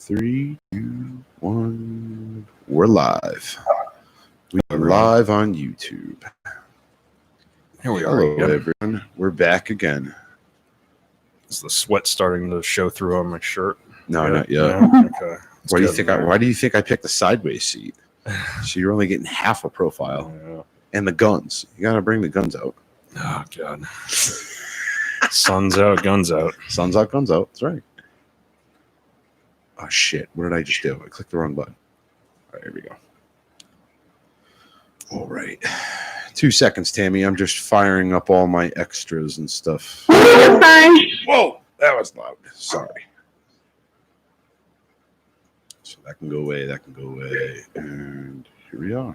3, 2, 1. We're live. We are live on YouTube. Here we are. Hello, everyone. We're back again. Is the sweat starting to show through on my shirt? No, not yet. No? Okay. Why do you think I picked the sideways seat? So you're only getting half a profile. Yeah. And the guns. You gotta bring the guns out. Oh God. Sun's out, guns out. Sun's out, guns out. That's right. Oh shit! What did I just do? I clicked the wrong button. All right, here we go. All right. 2 seconds, Tammy. I'm just firing up all my extras and stuff. You're fine. Whoa, that was loud. Sorry. So that can go away. That can go away. And here we are.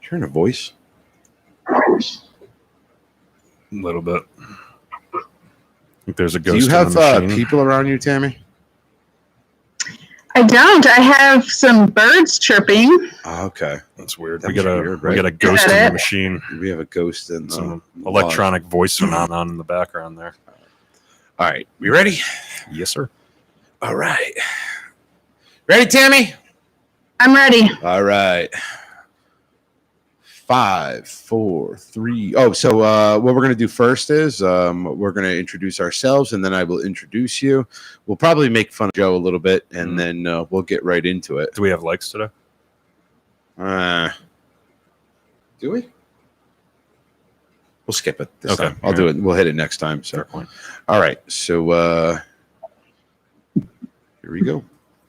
Hearing a voice? A little bit. I think there's a ghost. Do you have in the machine. people around you, Tammy? I don't. I have some birds chirping. Oh, okay. That's weird. That We was got weird, right? a ghost in Got the it. machine. We have a ghost in Some electronic voice phenomenon in the background there. All right. We ready? Yes, sir. All right. Ready, Tammy? I'm ready. All right. 5, 4, 3. Oh, so what we're going to do first is we're going to introduce ourselves, and then I will introduce you. We'll probably make fun of Joe a little bit, and then we'll get right into it. Do we have likes today? Do we? We'll skip it this Okay. time. I'll do it. We'll hit it next time. So, Fair point. all right. So here we go.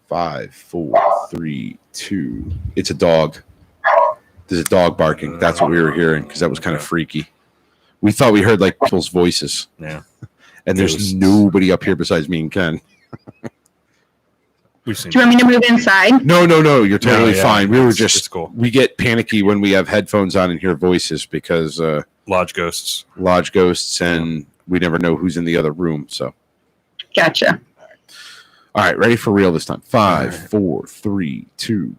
5, 4, 3, 2. It's a dog. There's a dog barking. That's what we were hearing because that was kind of freaky. We thought we heard like people's voices. Yeah. And there's Ghosts. nobody up here besides me and Ken. We've seen. Do you want me to move inside? No. You're totally yeah. fine. We were It's just cool. We get panicky when we have headphones on and hear voices because Lodge ghosts. lodge ghosts and we never know who's in the other room. So, Gotcha. all right, ready for real this time. 5, 4, 3, 2.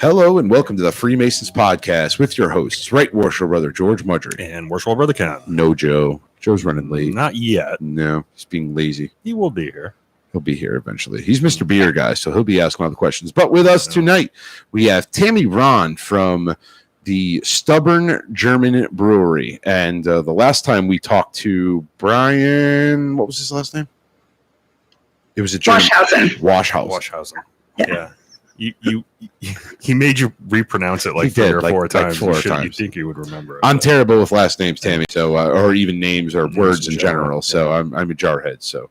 Hello and welcome to the Freemasons podcast with your hosts, Right Worship Brother George Mudry. And worshipful brother Ken. No Joe. Joe's running late. Not yet. No, he's being lazy. He will be here. He'll be here eventually. He's Mr. Beer guy, so he'll be asking all the questions. But with us tonight, we have Tammy Rahn from the Stubborn German Brewery. And the last time we talked to Brian, what was his last name? It was a German. Washhausen. Washhausen. Yeah. He made you repronounce it like He did, 3 or 4 like times. 4 You times. think you would remember it. I'm but- terrible with last names, Tammy, so or even names or Names words in in general. general, So I'm a jarhead. So,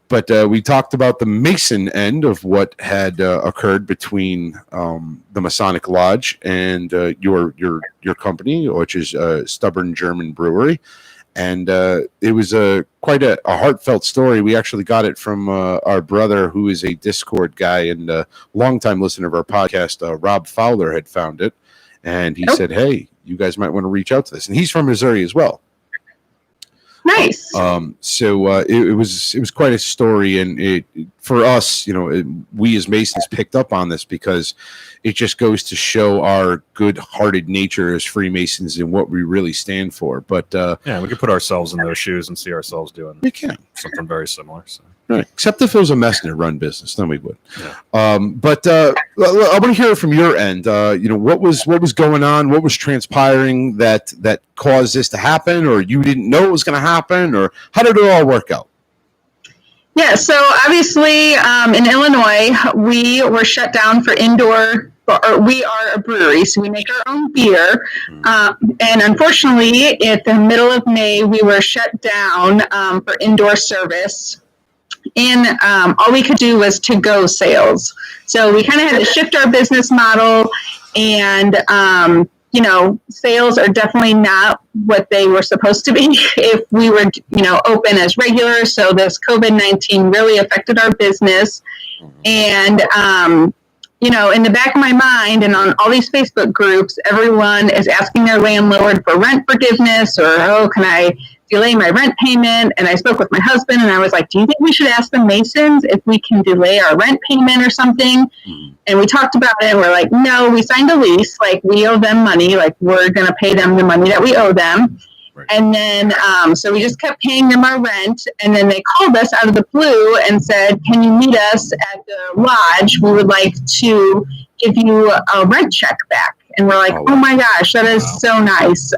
but we talked about the Mason end of what had occurred between the Masonic Lodge and your company, which is Stubborn German Brewery, and it was quite a heartfelt story. We actually got it from our brother, who is a Discord guy and a longtime listener of our podcast. Rob Fowler had found it, and he said, "Hey, you guys might want to reach out to this." And he's from Missouri as well. Nice. So it was quite a story, and it for us, we as Masons picked up on this because it just goes to show our good-hearted nature as Freemasons and what we really stand for. But Yeah, we could put ourselves in those shoes and see ourselves doing we can, something very similar. So. right? Except if it was a messenger-run business, then we would. Yeah. But I want to hear it from your end. What was going on? What was transpiring that caused this to happen, or you didn't know it was going to happen, or how did it all work out? Yeah, so obviously in Illinois, we were shut down for indoor, or we are a brewery, so we make our own beer. And unfortunately, at the middle of May, we were shut down for indoor service. And all we could do was to-go sales. So we kind of had to shift our business model, and sales are definitely not what they were supposed to be if we were, open as regular. So this COVID-19 really affected our business. And, in the back of my mind and on all these Facebook groups, everyone is asking their landlord for rent forgiveness or, can I delay my rent payment? And I spoke with my husband and I was like, do you think we should ask the Masons if we can delay our rent payment or something? And we talked about it and we're like, no, we signed a lease. Like, we owe them money. Like, we're going to pay them the money that we owe them. Right. And then, so we just kept paying them our rent. And then they called us out of the blue and said, can you meet us at the lodge? We would like to give you a rent check back. And we're like, oh my gosh, that is so nice.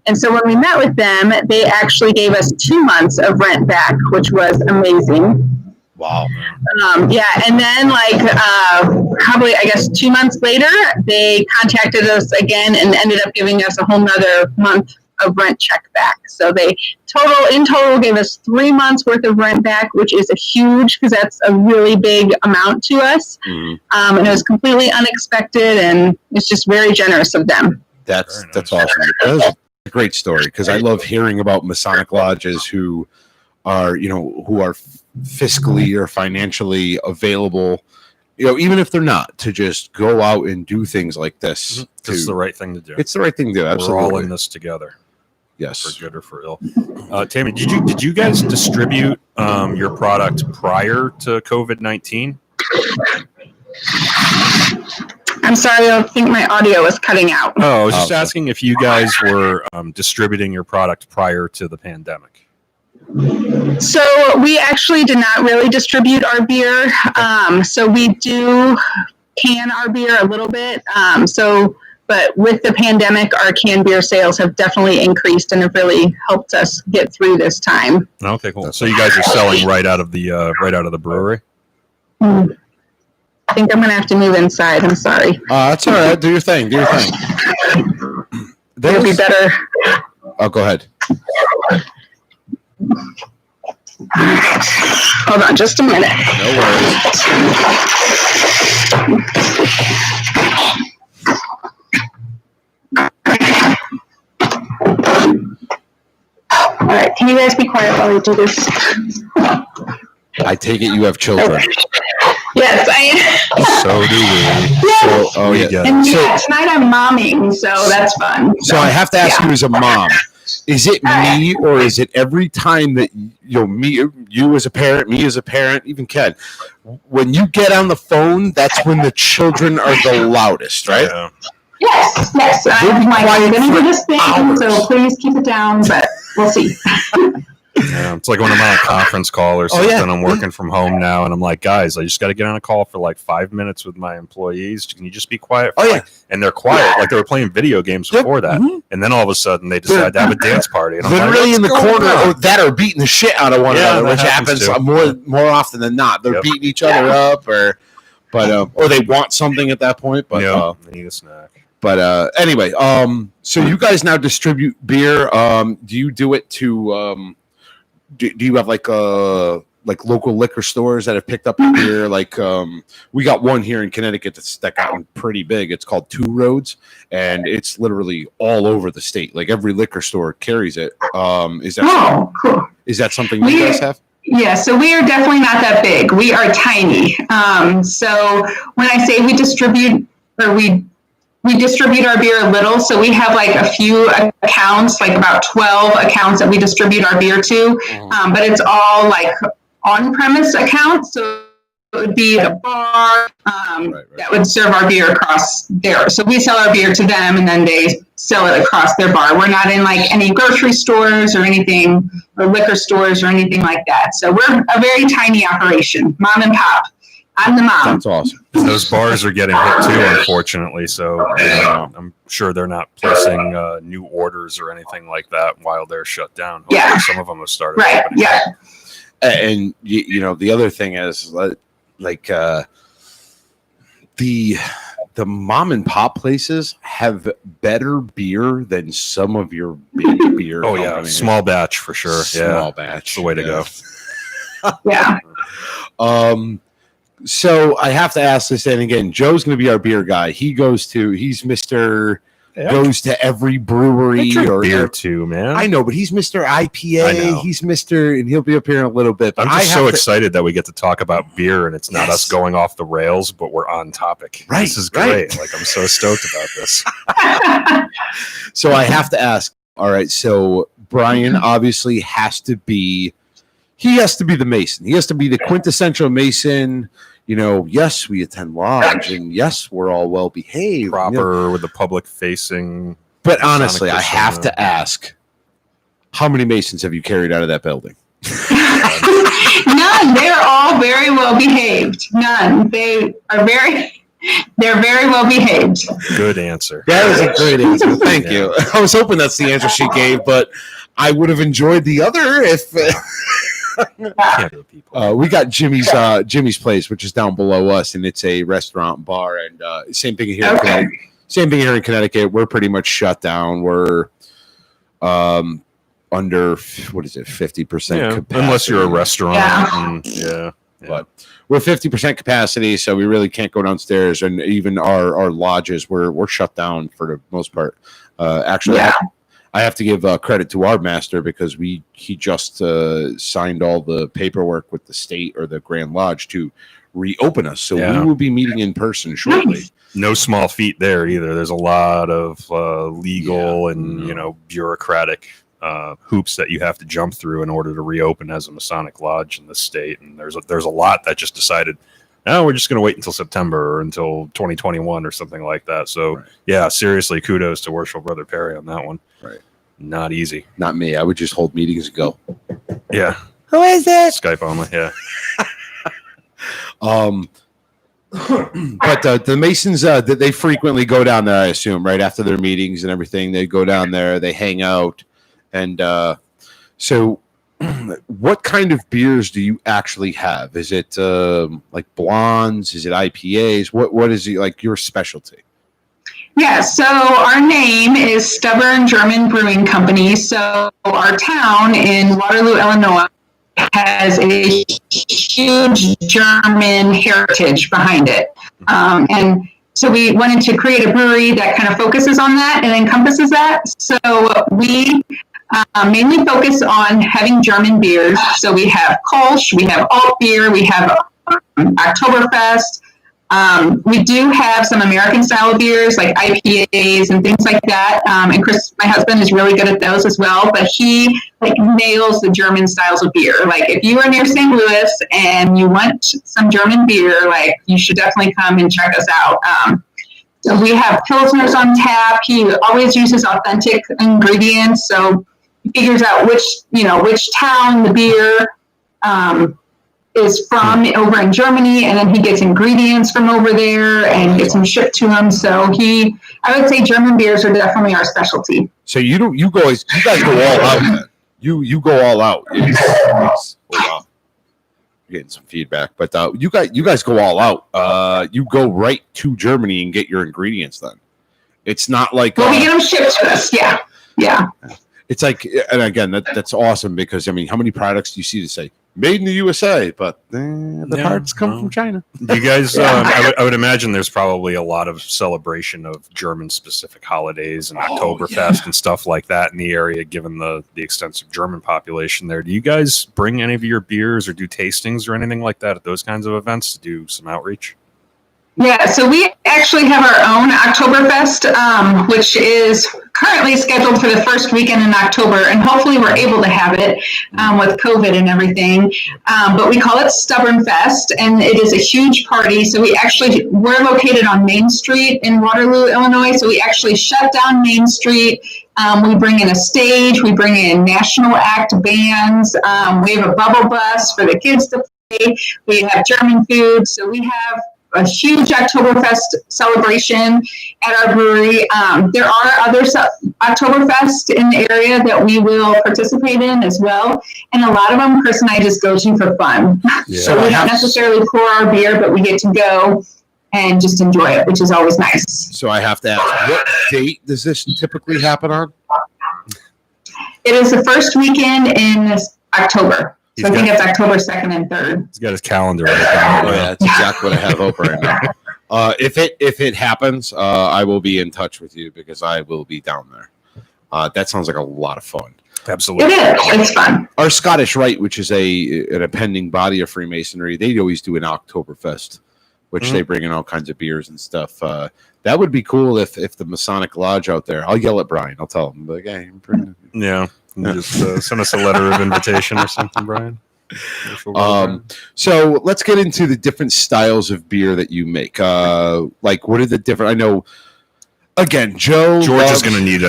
And so when we met with them, they actually gave us 2 months of rent back, which was amazing. Wow. Yeah, and then probably, I guess, 2 months later, they contacted us again and ended up giving us a whole nother month of rent check back. So they in total gave us 3 months worth of rent back, which is a huge, because that's a really big amount to us. Mm-hmm. And it was completely unexpected, and it's just very generous of them. That's awesome. That's a great story, because I love hearing about Masonic lodges who are fiscally or financially available, even if they're not, to just go out and do things like this. It's the right thing to do. It's the right thing to do. Absolutely. We're all in this together. Yes. For good or for ill. Tammy, did you guys distribute your product prior to COVID-19? I'm sorry, I think my audio was cutting out. Oh, I was just asking if you guys were distributing your product prior to the pandemic. So we actually did not really distribute our beer. So we do can our beer a little bit. But with the pandemic, our canned beer sales have definitely increased and have really helped us get through this time. Okay, cool. So you guys are selling right out of the brewery? I think I'm going to have to move inside. I'm sorry. That's all right. Do your thing. It'll be better. Oh, go ahead. Hold on just a minute. No worries. All right, can you guys be quiet while we do this? I take it you have children. Yes, I am. So do we. Yes. So, yeah. And tonight I'm momming, so that's fun. So I have to ask you as a mom, is it me, or is it every time that you as a parent, me as a parent, even Ken, when you get on the phone, that's when the children are the loudest, right? Yeah. Yes. I'm like, I'm going to do this thing, so please keep it down, but we'll see. Yeah, it's like when I'm on a conference call or something. I'm working from home now, and I'm like, guys, I just got to get on a call for like 5 minutes with my employees. Can you just be quiet? And they're quiet, like they were playing video games before that. Mm-hmm. And then all of a sudden, they decide to have a dance party. And I'm literally in the corner, or beating the shit out of one another, which happens more often than not. They're beating each other up, or they want something at that point. But they need a snack. But anyway, so you guys now distribute beer. Do you do it to? Do you have like local liquor stores that have picked up your beer? Like we got one here in Connecticut that got pretty big. It's called Two Roads, and it's literally all over the state. Like every liquor store carries it. Is that cool? Is that something you guys have? Yeah, so we are definitely not that big. We are tiny. So when I say we distribute our beer a little, so we have like a few accounts, like about 12 accounts that we distribute our beer to, but it's all like on-premise accounts, so it would be the bar that would serve our beer across there. So we sell our beer to them, and then they sell it across their bar. We're not in like any grocery stores or anything, or liquor stores or anything like that. So we're a very tiny operation, mom and pop. I'm the mom. That's awesome. Those bars are getting hit too, unfortunately. So I'm sure they're not placing new orders or anything like that while they're shut down. Hopefully some of them have started. Right. Yeah. And the other thing is like the mom and pop places have better beer than some of your big beer. Oh yeah, small batch for sure. Small batch, that's the way to go. Yeah. So I have to ask this, and again, Joe's going to be our beer guy. He's Mr. Goes to every brewery or beer too, man. I know, but he's Mr. IPA. He's Mr. and he'll be up here in a little bit. But I'm just so excited that we get to talk about beer, and it's not us going off the rails, but we're on topic. Right, this is great. Like I'm so stoked about this. So I have to ask. All right, so Brian obviously has to be the Mason. He has to be the quintessential Mason. Yes, we attend lodge, and yes, we're all well behaved, proper with the public facing. But honestly, I have to ask: How many Masons have you carried out of that building? None. They're all very well behaved. None. They're very well behaved. Good answer. That was a great answer. Thank you. I was hoping that's the answer she gave, but I would have enjoyed the other if. We got Jimmy's Place, which is down below us, and it's a restaurant and bar. And same thing here. Okay. Same thing here in Connecticut. We're pretty much shut down. We're under 50% capacity, unless you're a restaurant. Yeah. But we're 50% capacity, so we really can't go downstairs, and even our lodges we're shut down for the most part. Actually, I have to give credit to our master because he just signed all the paperwork with the state or the Grand Lodge to reopen us. So we will be meeting in person shortly. No small feat there either. There's a lot of legal and bureaucratic hoops that you have to jump through in order to reopen as a Masonic Lodge in the state. And there's a lot that just decided, no, we're just going to wait until September or until 2021 or something like that. So seriously, kudos to Worshipful Brother Perry on that one. Right. Not easy. Not me. I would just hold meetings and go. Yeah. Who is it? Skype only. Yeah. But the Masons, they frequently go down there, I assume, right after their meetings and everything. They go down there, they hang out. And so what kind of beers do you actually have? Is it like blondes? Is it IPAs? What is it, like your specialty? Yeah, so our name is Stubborn German Brewing Company. So our town in Waterloo, Illinois, has a huge German heritage behind it. And so we wanted to create a brewery that kind of focuses on that and encompasses that. So we mainly focus on having German beers. So we have Kolsch, we have alt beer, we have Oktoberfest. We do have some American style beers like IPAs and things like that. And Chris, my husband, is really good at those as well. But he nails the German styles of beer. Like if you are near St. Louis and you want some German beer, you should definitely come and check us out. So we have Pilsners on tap. He always uses authentic ingredients. So he figures out which town the beer is from over in Germany, and then he gets ingredients from over there and gets them shipped to him. So I would say German beers are definitely our specialty. So you guys go all out then. You go all out. It's wow. You're getting some feedback, but you guys go all out. You go right to Germany and get your ingredients then. It's not like we get them shipped to us. Yeah. It's like, and again, that's awesome because how many products do you see that say made in the USA, but the parts come from China? You guys, I would imagine there's probably a lot of celebration of German-specific holidays and Oktoberfest and stuff like that in the area, given the extensive German population there. Do you guys bring any of your beers or do tastings or anything like that at those kinds of events to do some outreach? Yeah, so we actually have our own Oktoberfest, which is currently scheduled for the first weekend in October, and hopefully we're able to have it with COVID and everything. But we call it Stubborn Fest, and it is a huge party. So we're located on Main Street in Waterloo, Illinois, so we actually shut down Main Street. We bring in a stage, we bring in national act bands, we have a bubble bus for the kids to play, we have German food, so we have a huge Oktoberfest celebration at our brewery. There are other Oktoberfest in the area that we will participate in as well. And a lot of them, Chris and I just go to for fun. Yeah. So we don't necessarily pour our beer, but we get to go and just enjoy it, which is always nice. So I have to ask, what date does this typically happen on? It is the first weekend in October. So I think it's October 2nd and 3rd. He's got his calendar right now. Yeah, that's exactly what I have open right now. If it happens, I will be in touch with you because I will be down there. That sounds like a lot of fun. Absolutely. It is. It's fun. Our Scottish Rite, which is an appending body of Freemasonry, they always do an Oktoberfest, which they bring in all kinds of beers and stuff. That would be cool if the Masonic Lodge out there. I'll yell at Brian. I'll tell him, like, hey, yeah. Just send us a letter of invitation or something, Brian. So let's get into the different styles of beer that you make. What are the different? I know again, George is going to need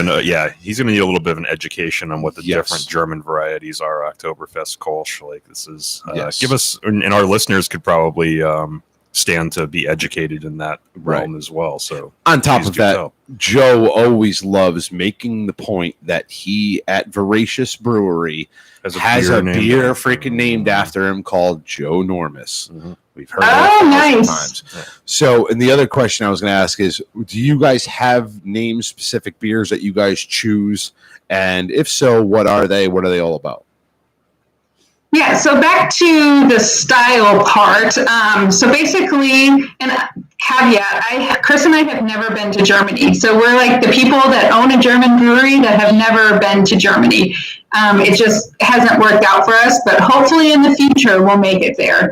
he's going to need a little bit of an education on what the different German varieties are. Oktoberfest Kolsch, like this is give us, and our listeners could probably stand to be educated in that realm as well. So on top of that, Joe always loves making the point that he at Voracious Brewery has a beer freaking named after him called Joe Normus. Mm-hmm. We've heard it times. Yeah. So, and the other question I was going to ask is, do you guys have name specific beers that you guys choose? And if so, what are they? What are they all about? Yeah, so back to the style part. So basically, and caveat, Chris and I have never been to Germany. So we're like the people that own a German brewery that have never been to Germany. It just hasn't worked out for us, but hopefully in the future we'll make it there.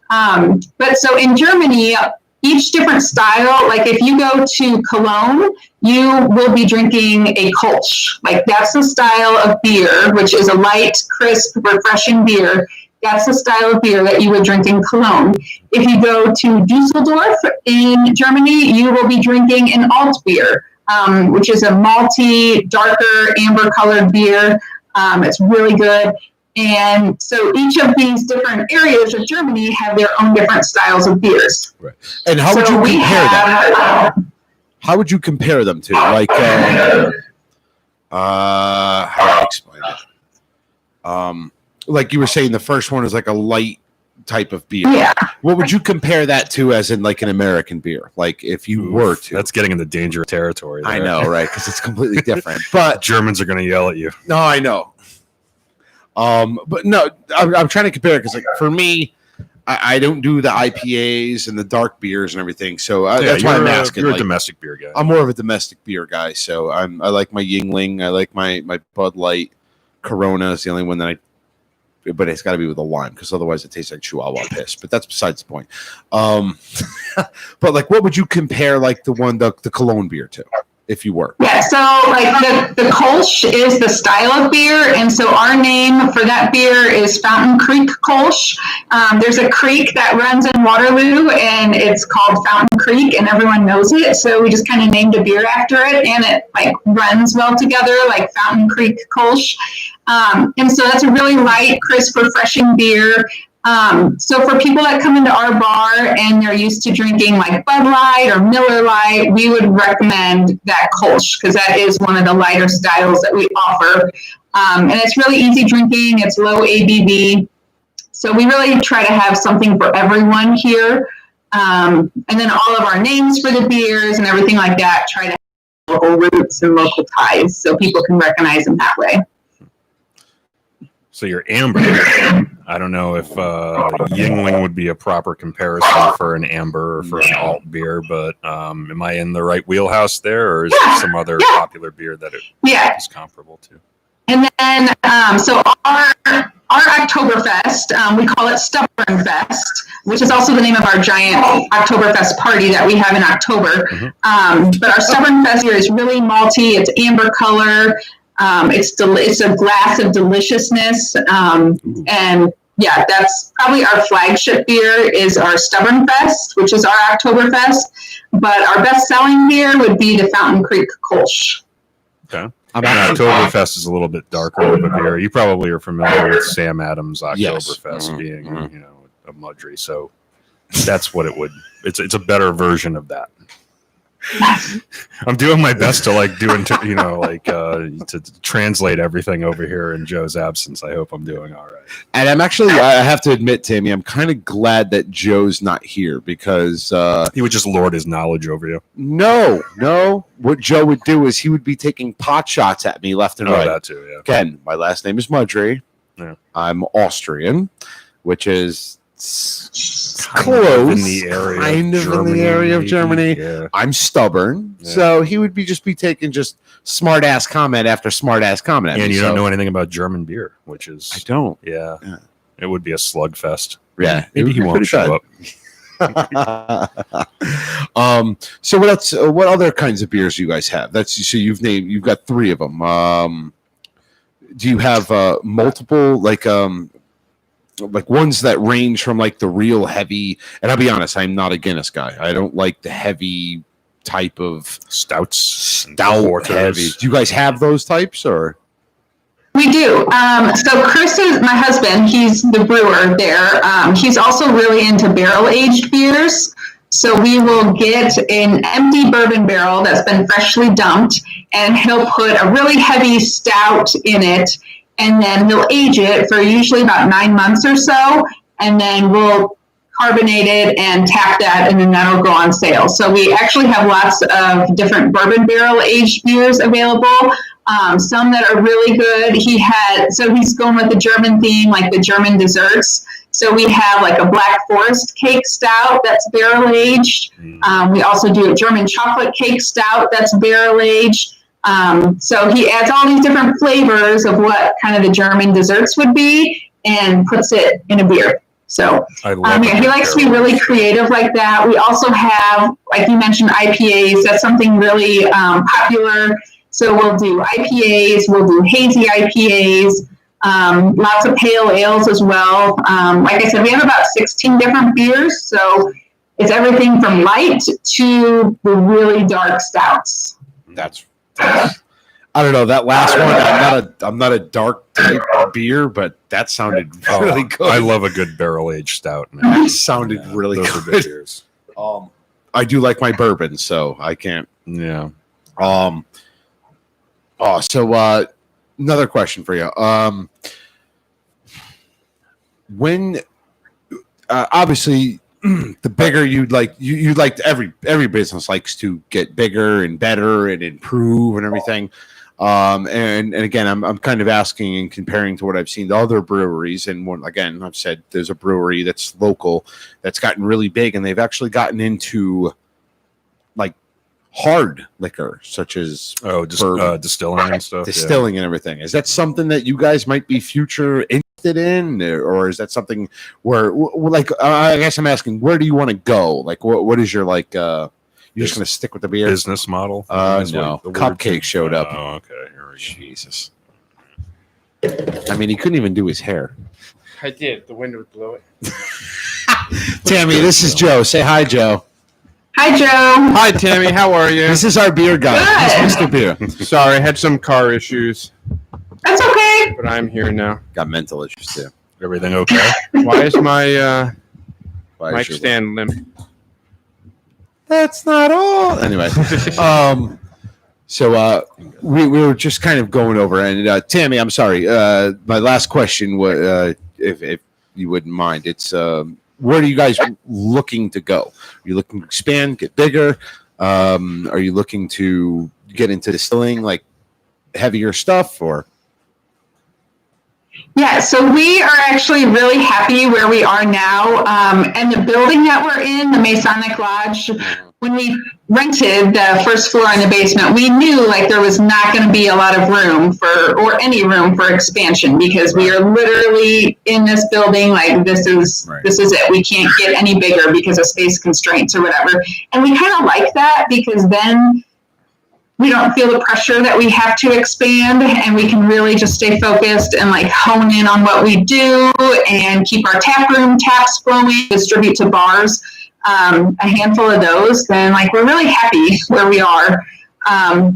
But so in Germany, each different style, like if you go to Cologne, you will be drinking a Kolsch. Like that's the style of beer, which is a light, crisp, refreshing beer. That's the style of beer that you would drink in Cologne. If you go to Dusseldorf in Germany, you will be drinking an alt beer, which is a malty, darker, amber-colored beer. It's really good. And so each of these different areas of Germany have their own different styles of beers. Right. And how would you compare them? How would you compare them to? Like, how do I explain it? Like you were saying, the first one is like a light type of beer. Yeah. What would you compare that to as in like an American beer? Like if you were to. That's getting into dangerous territory there. I know, right? Because it's completely different. But Germans are going to yell at you. No, I know. But no, I'm trying to compare it because, like, for me, I don't do the IPAs and the dark beers and everything. So that's why I'm asking. You're a domestic beer guy. I'm more of a domestic beer guy. So I like my Yingling. I like my Bud Light. Corona is the only one that but it's got to be with a lime because otherwise it tastes like Chihuahua piss. But that's besides the point. But like, what would you compare like the Cologne beer to? If you were. Yeah, so like the Kolsch is the style of beer, and so our name for that beer is Fountain Creek Kolsch. There's a creek that runs in Waterloo, and it's called Fountain Creek, and everyone knows it, so we just kind of named a beer after it, and it like runs well together, like Fountain Creek Kolsch. And so that's a really light, crisp, refreshing beer. So for people that come into our bar and they're used to drinking like Bud Light or Miller Lite, we would recommend that Kolsch because that is one of the lighter styles that we offer. And it's really easy drinking. It's low ABV. So we really try to have something for everyone here. And then all of our names for the beers and everything like that, try to have local roots and local ties so people can recognize them that way. So your amber, I don't know if Yingling would be a proper comparison for an amber or for an alt beer, but am I in the right wheelhouse there, or is there some other popular beer that is comparable to? And then, so our Oktoberfest, we call it Stubborn Fest, which is also the name of our giant Oktoberfest party that we have in October. Mm-hmm. But our Stubborn Fest here is really malty. It's amber color. It's a glass of deliciousness, and yeah, that's probably our flagship beer is our Stubborn Fest, which is our Oktoberfest. But our best-selling beer would be the Fountain Creek Kolsch. Okay. Oktoberfest is a little bit darker of a beer. You probably are familiar with Sam Adams' Oktoberfest being, a Mudry. So that's what it would. It's a better version of that. I'm doing my best to to translate everything over here in Joe's absence. I hope I'm doing all right. And I have to admit, Tammy, I'm kind of glad that Joe's not here because he would just lord his knowledge over you. No. What Joe would do is he would be taking pot shots at me left and right. That too, yeah. Again, my last name is Mudry. Yeah. I'm Austrian, which is close, in the area of Germany. Yeah. I'm stubborn, so he would be taking just smart ass comment after smart ass comment. And you don't know anything about German beer, which is I don't. Yeah, it would be a slugfest. Yeah, maybe he won't show up. So what else? What other kinds of beers do you guys have? You've got 3 of them. Do you have multiple like ones that range from like the real heavy? And I'll be honest, I'm not a Guinness guy. I don't like the heavy type of stout heavy. Do you guys have those types or? We do. So Chris is my husband. He's the brewer there. He's also really into barrel-aged beers. So we will get an empty bourbon barrel that's been freshly dumped, and he'll put a really heavy stout in it, and then he'll age it for usually about 9 months or so, and then we'll carbonate it and tap that, and then that'll go on sale. So we actually have lots of different bourbon barrel-aged beers available. Some that are really good. He's going with the German theme, like the German desserts. So we have like a Black Forest cake stout that's barrel aged. We also do a German chocolate cake stout that's barrel aged. So he adds all these different flavors of what kind of the German desserts would be and puts it in a beer. So he likes to be really creative like that. We also have, like you mentioned, IPAs. That's something really popular. So we'll do IPAs, we'll do hazy IPAs, lots of pale ales as well. Like I said, we have about 16 different beers. So it's everything from light to the really dark stouts. That's I don't know. That last one, I'm not a dark type of beer, but that sounded really good. I love a good barrel-aged stout. Man. That sounded really those good. Are good beers. I do like my bourbon, so I can't. Yeah. So another question for you. When obviously the bigger you'd like every business likes to get bigger and better and improve and everything. And again, I'm kind of asking and comparing to what I've seen to other breweries. And again, I've said there's a brewery that's local that's gotten really big, and they've actually gotten into like hard liquor, such as distilling and stuff. Distilling and everything. Is that something that you guys might be future interested in, or is that something where, like, I guess I'm asking, where do you want to go? Like, what is your like? You're just going to stick with the beer business model? No, Cupcake showed up. Oh, okay. Here we go. Jesus. I mean, he couldn't even do his hair. I did. The wind would blow it. Tammy, this is Joe. Say hi, Joe. Hi, Joe. Hi, Tammy. How are you? This is our beer guy. This is Mr. Beer. Sorry, I had some car issues, That's okay. but I'm here now. Got mental issues too. Everything okay? Why is my Why mic is your- stand limp? That's not all. Anyway, so we were just kind of going over, and Tammy, I'm sorry. My last question was, if you wouldn't mind, it's where are you guys looking to go? Are you looking to expand, get bigger? Are you looking to get into distilling, like heavier stuff, or? Yeah, so we are actually really happy where we are now. And the building that we're in, the Masonic Lodge, when we rented the first floor in the basement, we knew like there was not going to be a lot of room any room for expansion, because we are literally in this building. Like this is it. We can't get any bigger because of space constraints or whatever. And we kind of like that, because then we don't feel the pressure that we have to expand, and we can really just stay focused and like hone in on what we do and keep our tap room taps flowing, distribute to bars, a handful of those. Then like we're really happy where we are.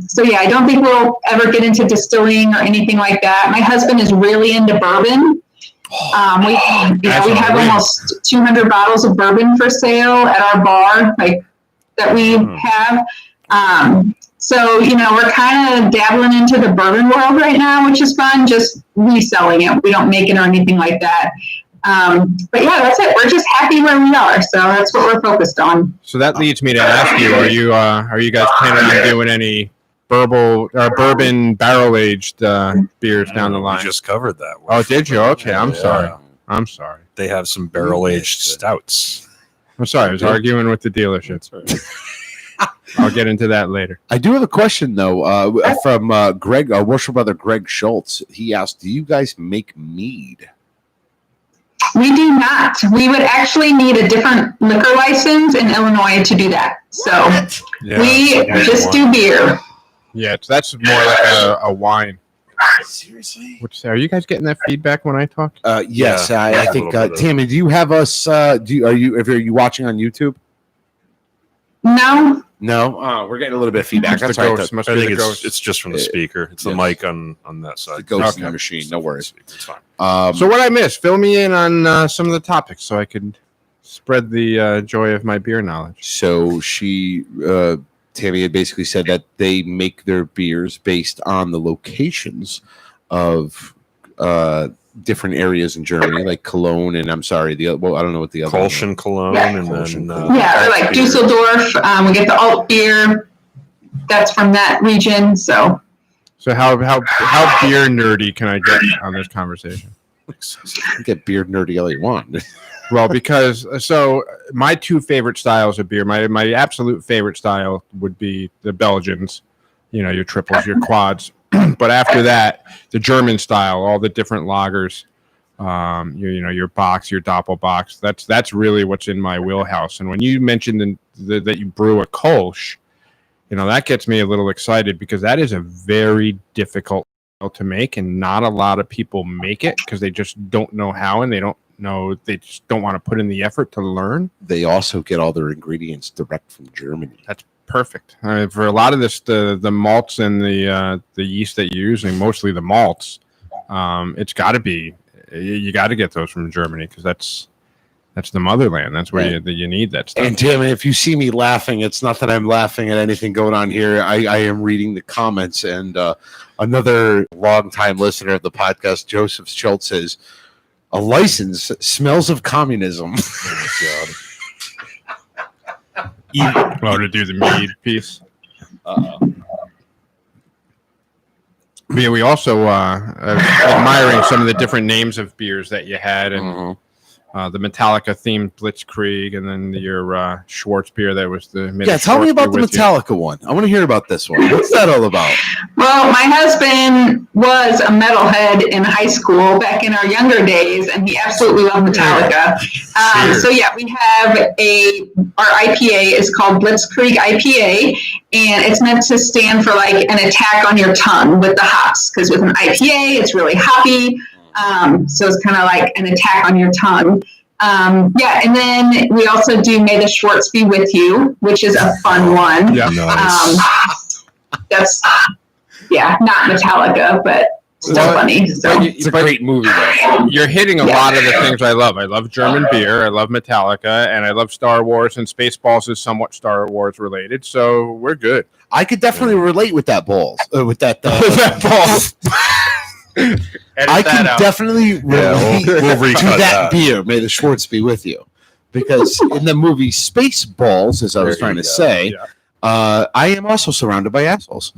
So yeah, I don't think we'll ever get into distilling or anything like that. My husband is really into bourbon. We have almost 200 bottles of bourbon for sale at our bar, like that we have. So, we're kind of dabbling into the bourbon world right now, which is fun, just reselling it. We don't make it or anything like that. But yeah, that's it. We're just happy where we are. So that's what we're focused on. So that leads me to ask you: are you guys planning on doing any bourbon barrel aged beers down the line? We just covered that. Oh, did you? Okay, I'm sorry. They have some barrel aged stouts. I'm sorry. I was arguing with the dealership. I'll get into that later. I do have a question though, from Greg, our worship brother Greg Schultz. He asked, "Do you guys make mead?" We do not. We would actually need a different liquor license in Illinois to do that. So we just do beer. Yeah, so that's more like a wine. Seriously? Are you guys getting that feedback when I talk? Yes, I think. Tammy, do you have us? Are you watching on YouTube? No. No, we're getting a little bit of feedback. That's the right. ghost. Must I be think the it's ghost. it's just from the speaker. It's the yes. mic on that side. The ghost in Okay. the machine. No worries. It's fine. So what I missed? Fill me in on some of the topics so I could spread the joy of my beer knowledge. So Tammy had basically said that they make their beers based on the locations of different areas in Germany, like Cologne, and I'm sorry, I don't know what the other Kolsch, Cologne, Yeah. and Kolsch, then Yeah, or like beer. Dusseldorf. We get the alt beer. That's from that region. So how beer nerdy can I get on this conversation? You can get beer nerdy all you want. Well, because my two favorite styles of beer, my absolute favorite style would be the Belgians, your triples, your quads. But after that, the German style, all the different lagers, your box, your Doppelbox. That's really what's in my wheelhouse. And when you mentioned that you brew a Kolsch, that gets me a little excited because that is a very difficult to make, and not a lot of people make it because they just don't know how, and they just don't want to put in the effort to learn. They also get all their ingredients direct from Germany. That's perfect. For a lot of this, the malts and the yeast that you're using, mostly the malts, it's got to be, you got to get those from Germany because that's the motherland. That's where you need that stuff. And Tim, if you see me laughing, it's not that I'm laughing at anything going on here. I am reading the comments, and another longtime listener of the podcast, Joseph Schultz, says, "A license smells of communism." Oh, to do the Mead piece. Yeah, we also admiring some of the different names of beers that you had, and the Metallica themed Blitzkrieg, and then your Schwartz beer that was the tell me about the Metallica one. I want to hear about this one. What's that all about? Well, my husband was a metalhead in high school back in our younger days, and he absolutely loved Metallica. So yeah, we have our IPA is called Blitzkrieg Ipa, and it's meant to stand for like an attack on your tongue with the hops, because with an IPA, it's really hoppy. So it's kind of like an attack on your tongue. And then we also do May the Schwartz Be With You, which is a fun one. Yeah, nice. That's not Metallica, but still funny. So. It's a great movie, though. You're hitting a lot of the things I love. I love German beer. I love Metallica, and I love Star Wars. And Spaceballs is somewhat Star Wars related, so we're good. I could definitely relate with that balls. With that balls. I can definitely relate we'll to that beer. May the Schwartz be with you, because in the movie Spaceballs, as I was trying to say, I am also surrounded by assholes.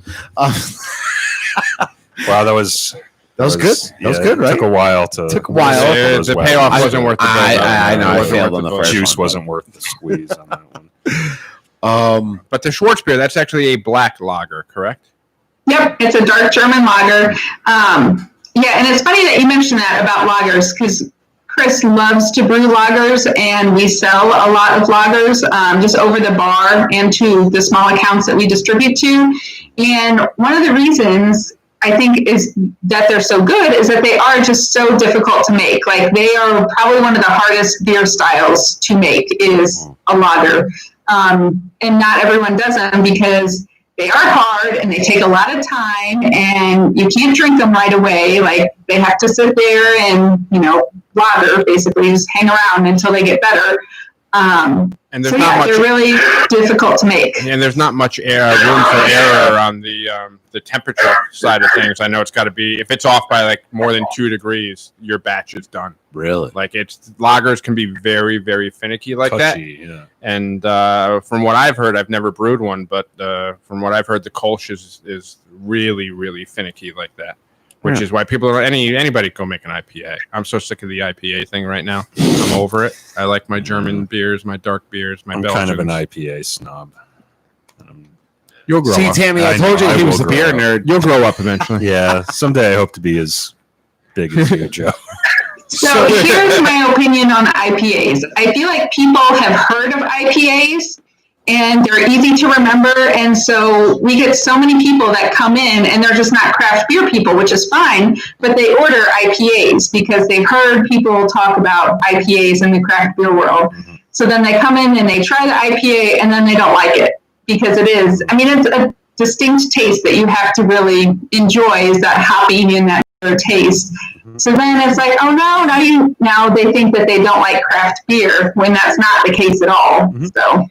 Wow, that was good. That was good, right? Took a while. The payoff wasn't worth the I know. I failed on the first juice one. wasn't worth the squeeze on that one. But the Schwartz beer, that's actually a black lager, correct? Yep, it's a dark German lager. And it's funny that you mentioned that about lagers, because Chris loves to brew lagers, and we sell a lot of lagers just over the bar and to the small accounts that we distribute to. And one of the reasons I think is that they're so good is that they are just so difficult to make. Like, they are probably one of the hardest beer styles to make is a lager. And not everyone does them because they are hard and they take a lot of time, and you can't drink them right away. Like, they have to sit there and, lager, basically just hang around until they get better. And there's not much, they're really difficult to make. And there's not much room for error on the temperature side of things. I know it's got to be, if it's off by like more than 2 degrees, your batch is done. Really? Like, lagers can be very, very finicky like Touchy, that. Yeah. And from what I've heard, I've never brewed one, but from what I've heard, the Kolsch is really, really finicky like that. Which is why anybody go make an IPA. I'm so sick of the IPA thing right now. I'm over it. I like my German beers, my dark beers, my Belgians. I'm kind of an IPA snob. You'll grow up. See, Tammy, I told you he was a beer nerd. You'll grow up eventually. Yeah, someday I hope to be as big as you, Joe. So here's my opinion on IPAs. I feel like people have heard of IPAs, and they're easy to remember. And so we get so many people that come in and they're just not craft beer people, which is fine, but they order IPAs because they've heard people talk about IPAs in the craft beer world. Mm-hmm. So then they come in and they try the IPA and then they don't like it because it's a distinct taste that you have to really enjoy, is that hoppy and that taste. Mm-hmm. So then it's like, oh no, now they think that they don't like craft beer when that's not the case at all. Mm-hmm. So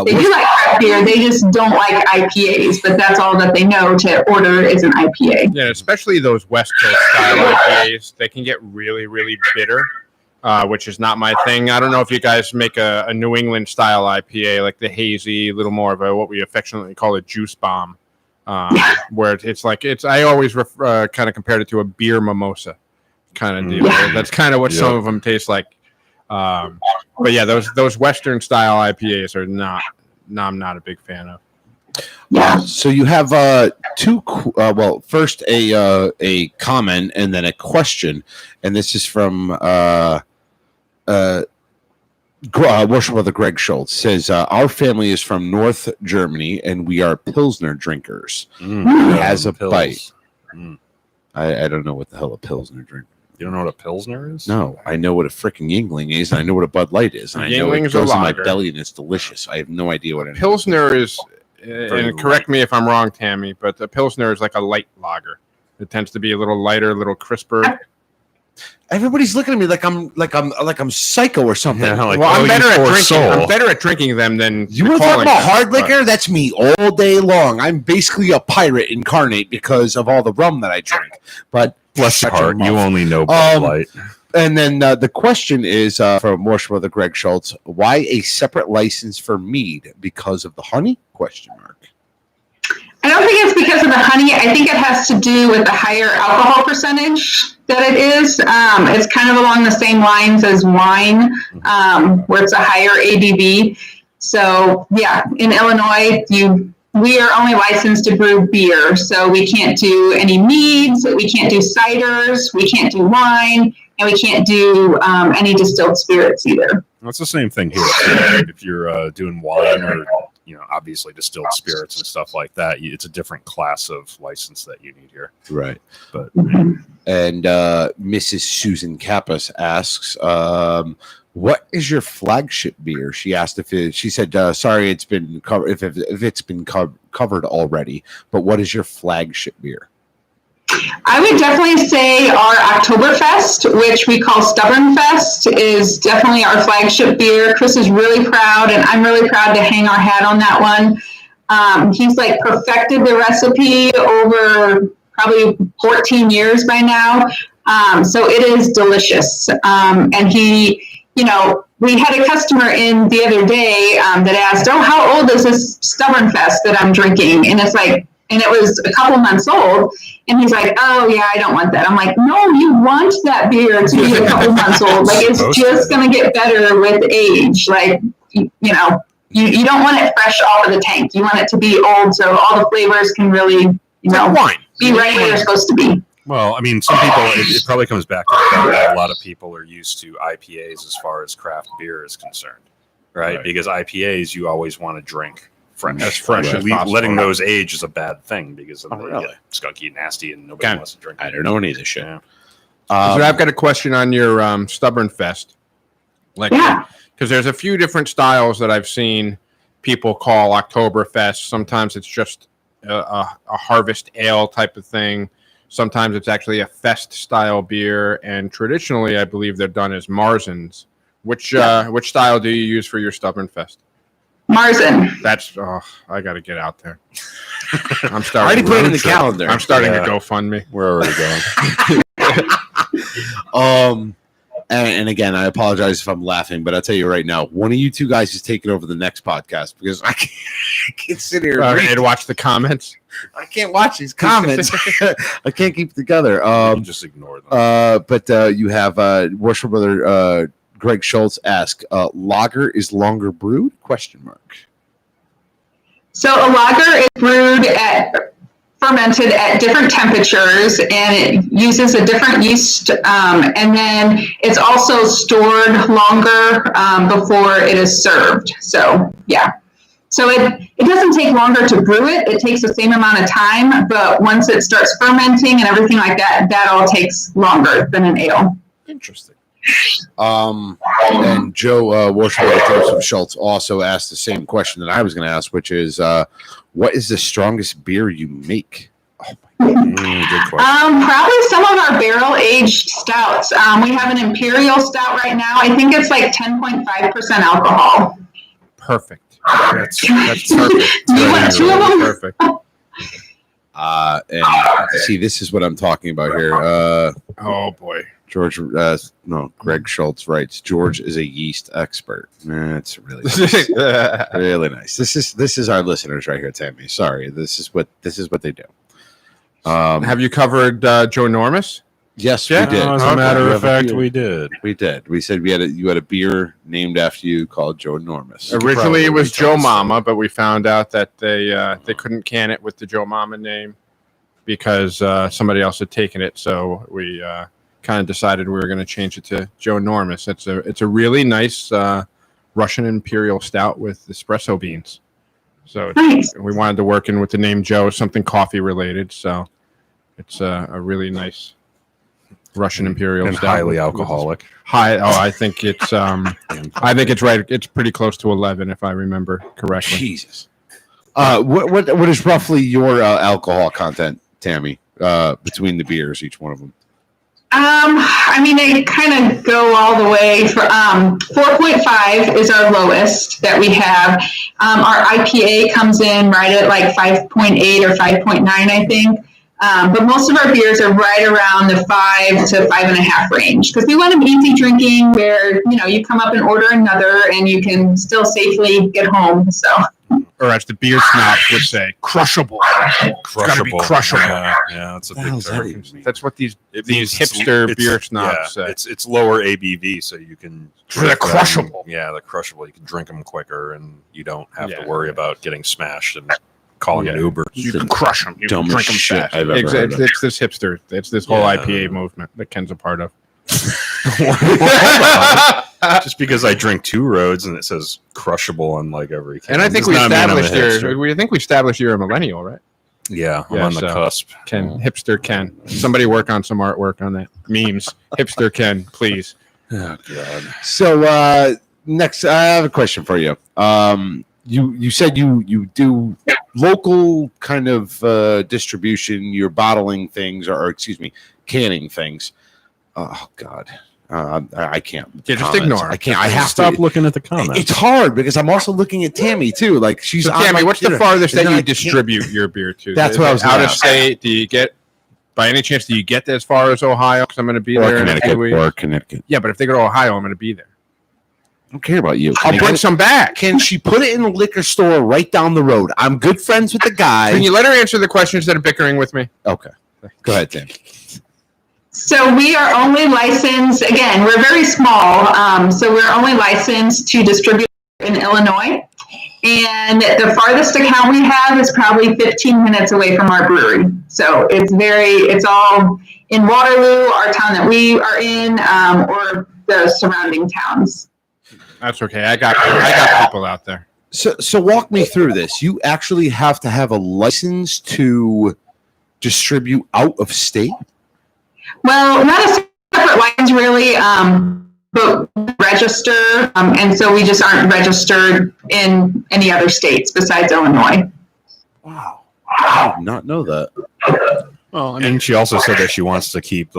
they do like craft beer, they just don't like IPAs, but that's all that they know to order is an IPA. Yeah, especially those West Coast style IPAs, they can get really, really bitter, which is not my thing. I don't know if you guys make a New England style IPA, like the hazy, a little more of what we affectionately call a juice bomb, where I always kind of compared it to a beer mimosa kind of deal. Yeah. That's kind of what some of them taste like. But yeah, those Western style IPAs are I'm not a big fan of. Yeah. So you have two. First a comment and then a question, and this is from Worship Brother Greg Schultz. Says our family is from North Germany and we are Pilsner drinkers. As a bite, I don't know what the hell a Pilsner drink. You don't know what a Pilsner is? No, I know what a freaking Yingling is, and I know what a Bud Light is, and I know it goes in my belly and it's delicious. I have no idea what it is. Pilsner is, and correct me if I'm wrong, Tammy, but the Pilsner is like a light lager. It tends to be a little lighter, a little crisper. Everybody's looking at me like I'm psycho or something. Yeah, like, well, I'm better at drinking them than you want to talk about hard liquor. That's me all day long. I'm basically a pirate incarnate because of all the rum that I drink. But bless your heart, you only know Bud Light. And then the question is from Worship Brother Greg Schultz: why a separate license for Mead? Because of the honey? Question mark. I don't think it's because of the honey. I think it has to do with the higher alcohol percentage that it is. It's kind of along the same lines as wine, where it's a higher ABV. So, yeah, in Illinois, we are only licensed to brew beer. So we can't do any meads, we can't do ciders, we can't do wine, and we can't do any distilled spirits either. That's the same thing here. If you're doing wine or obviously distilled spirits and stuff like that, it's a different class of license that you need here. Right. But and Mrs. Susan Kappas asks, what is your flagship beer? She asked she said, sorry, it's been covered. If it's been covered already, but what is your flagship beer? I would definitely say our Oktoberfest, which we call Stubborn Fest, is definitely our flagship beer. Chris is really proud, and I'm really proud to hang our hat on that one. He's perfected the recipe over probably 14 years by now. So it is delicious. And he, we had a customer in the other day that asked, oh, how old is this Stubborn Fest that I'm drinking? And it was a couple months old. And he's like, oh, yeah, I don't want that. I'm like, no, you want that beer to be a couple months old. It's just going to get better with age. You don't want it fresh off of the tank. You want it to be old so all the flavors can really, be right where they're supposed to be. Well, I mean, some people, it probably comes back to the fact that a lot of people are used to IPAs as far as craft beer is concerned, right? Because IPAs, you always want to drink as fresh as possible. Letting those age is a bad thing because of the skunky, nasty, and nobody wants to drink. I don't know any of this shit. So I've got a question on your Stubborn Fest. Because there's a few different styles that I've seen people call Oktoberfest. Sometimes it's just a harvest ale type of thing. Sometimes it's actually a fest style beer, and traditionally, I believe they're done as Marzens. Which style do you use for your Stubborn Fest? Marzen. That's I got to get out there. I'm starting. I already put it in the calendar. I'm starting to GoFundMe. We're already going. And again, I apologize if I'm laughing, but I'll tell you right now, one of you two guys is taking over the next podcast because I can't sit here and watch the comments. I can't watch these comments. I can't keep it together. Just ignore them. But you have Worship Brother Greg Schultz ask, lager is longer brewed? Question mark. So a lager is fermented at different temperatures, and it uses a different yeast, and then it's also stored longer before it is served. So it doesn't take longer to brew it. It takes the same amount of time, but once it starts fermenting and everything like that, that all takes longer than an ale. Interesting. And Joe Warshaway Joseph Schultz also asked the same question that I was going to ask, which is, what is the strongest beer you make? Oh my God. Good question. Probably some of our barrel aged stouts. We have an imperial stout right now. I think it's like 10.5% alcohol. Perfect. That's perfect. You want two of them? Perfect. And see, this is what I'm talking about here. Oh boy. Greg Schultz writes, George is a yeast expert. That's really nice. Really nice. This is our listeners right here, Tammy. Sorry, this is what they do. Have you covered Joe Normus? Yes, we did. As a matter of fact, we did. We did. We said you had a beer named after you called Joe Normus. Originally, it was Joe Mama, but we found out that they couldn't can it with the Joe Mama name because somebody else had taken it. So we kind of decided we were going to change it to Joe Normus. It's a really nice Russian Imperial Stout with espresso beans. So Nice. we wanted to work in with the name Joe, something coffee related. So it's a really nice Russian Imperial And Stout. highly alcoholic. I think it's right. It's pretty close to 11 if I remember correctly. Jesus. What is roughly your alcohol content, Tammy, between the beers, each one of them? I mean, they kind of go all the way for 4.5 is our lowest that we have. Our IPA comes in right at like 5.8 or 5.9, I think. But most of our beers are right around the 5 to 5.5 range because we want them easy drinking where, you come up and order another and you can still safely get home. So. Or as the beer snobs would say, crushable. It's got to be crushable. Yeah, that's a big term. That's what these hipster beer snobs say. It's lower ABV, so you can. They're crushable. Yeah, they're crushable. You can drink them quicker, and you don't have to worry about getting smashed and calling an Uber. You can crush them. You can drink them fast. It's this hipster. It's this whole IPA movement that Ken's a part of. Just because I drink Two Roads and it says crushable on like every can. And I think we established you're a millennial, right? Yeah, I'm on the cusp. Hipster Ken. Somebody work on some artwork on that. Memes. Hipster Ken, please. Oh God. So next, I have a question for you. You said you do local kind of distribution. You're bottling things, or canning things. Oh God. I can't. Yeah, just ignore. I can't. I have to stop looking at the comments. It's hard because I'm also looking at Tammy too. Like she's so Tammy. What's the farthest that you distribute your beer to? That's what I was out of state. Do you get? By any chance, do you get as far as Ohio? Because I'm going to be there in a few weeks. Or Connecticut. Yeah, but if they go to Ohio, I'm going to be there. I don't care about you. I'll bring some back. Can she put it in the liquor store right down the road? I'm good friends with the guy. Can you let her answer the question instead of bickering with me? Okay. Go ahead, Tim. So we are only licensed, again, we're very small, so we're only licensed to distribute in Illinois. And the farthest account we have is probably 15 minutes away from our brewery. So it's all in Waterloo, our town that we are in, or the surrounding towns. That's okay. I got people out there. So walk me through this. You actually have to have a license to distribute out of state? Well, not a separate license really, but register. And so we just aren't registered in any other states besides Illinois. Wow. I did not know that. Well, and she also said that she wants to keep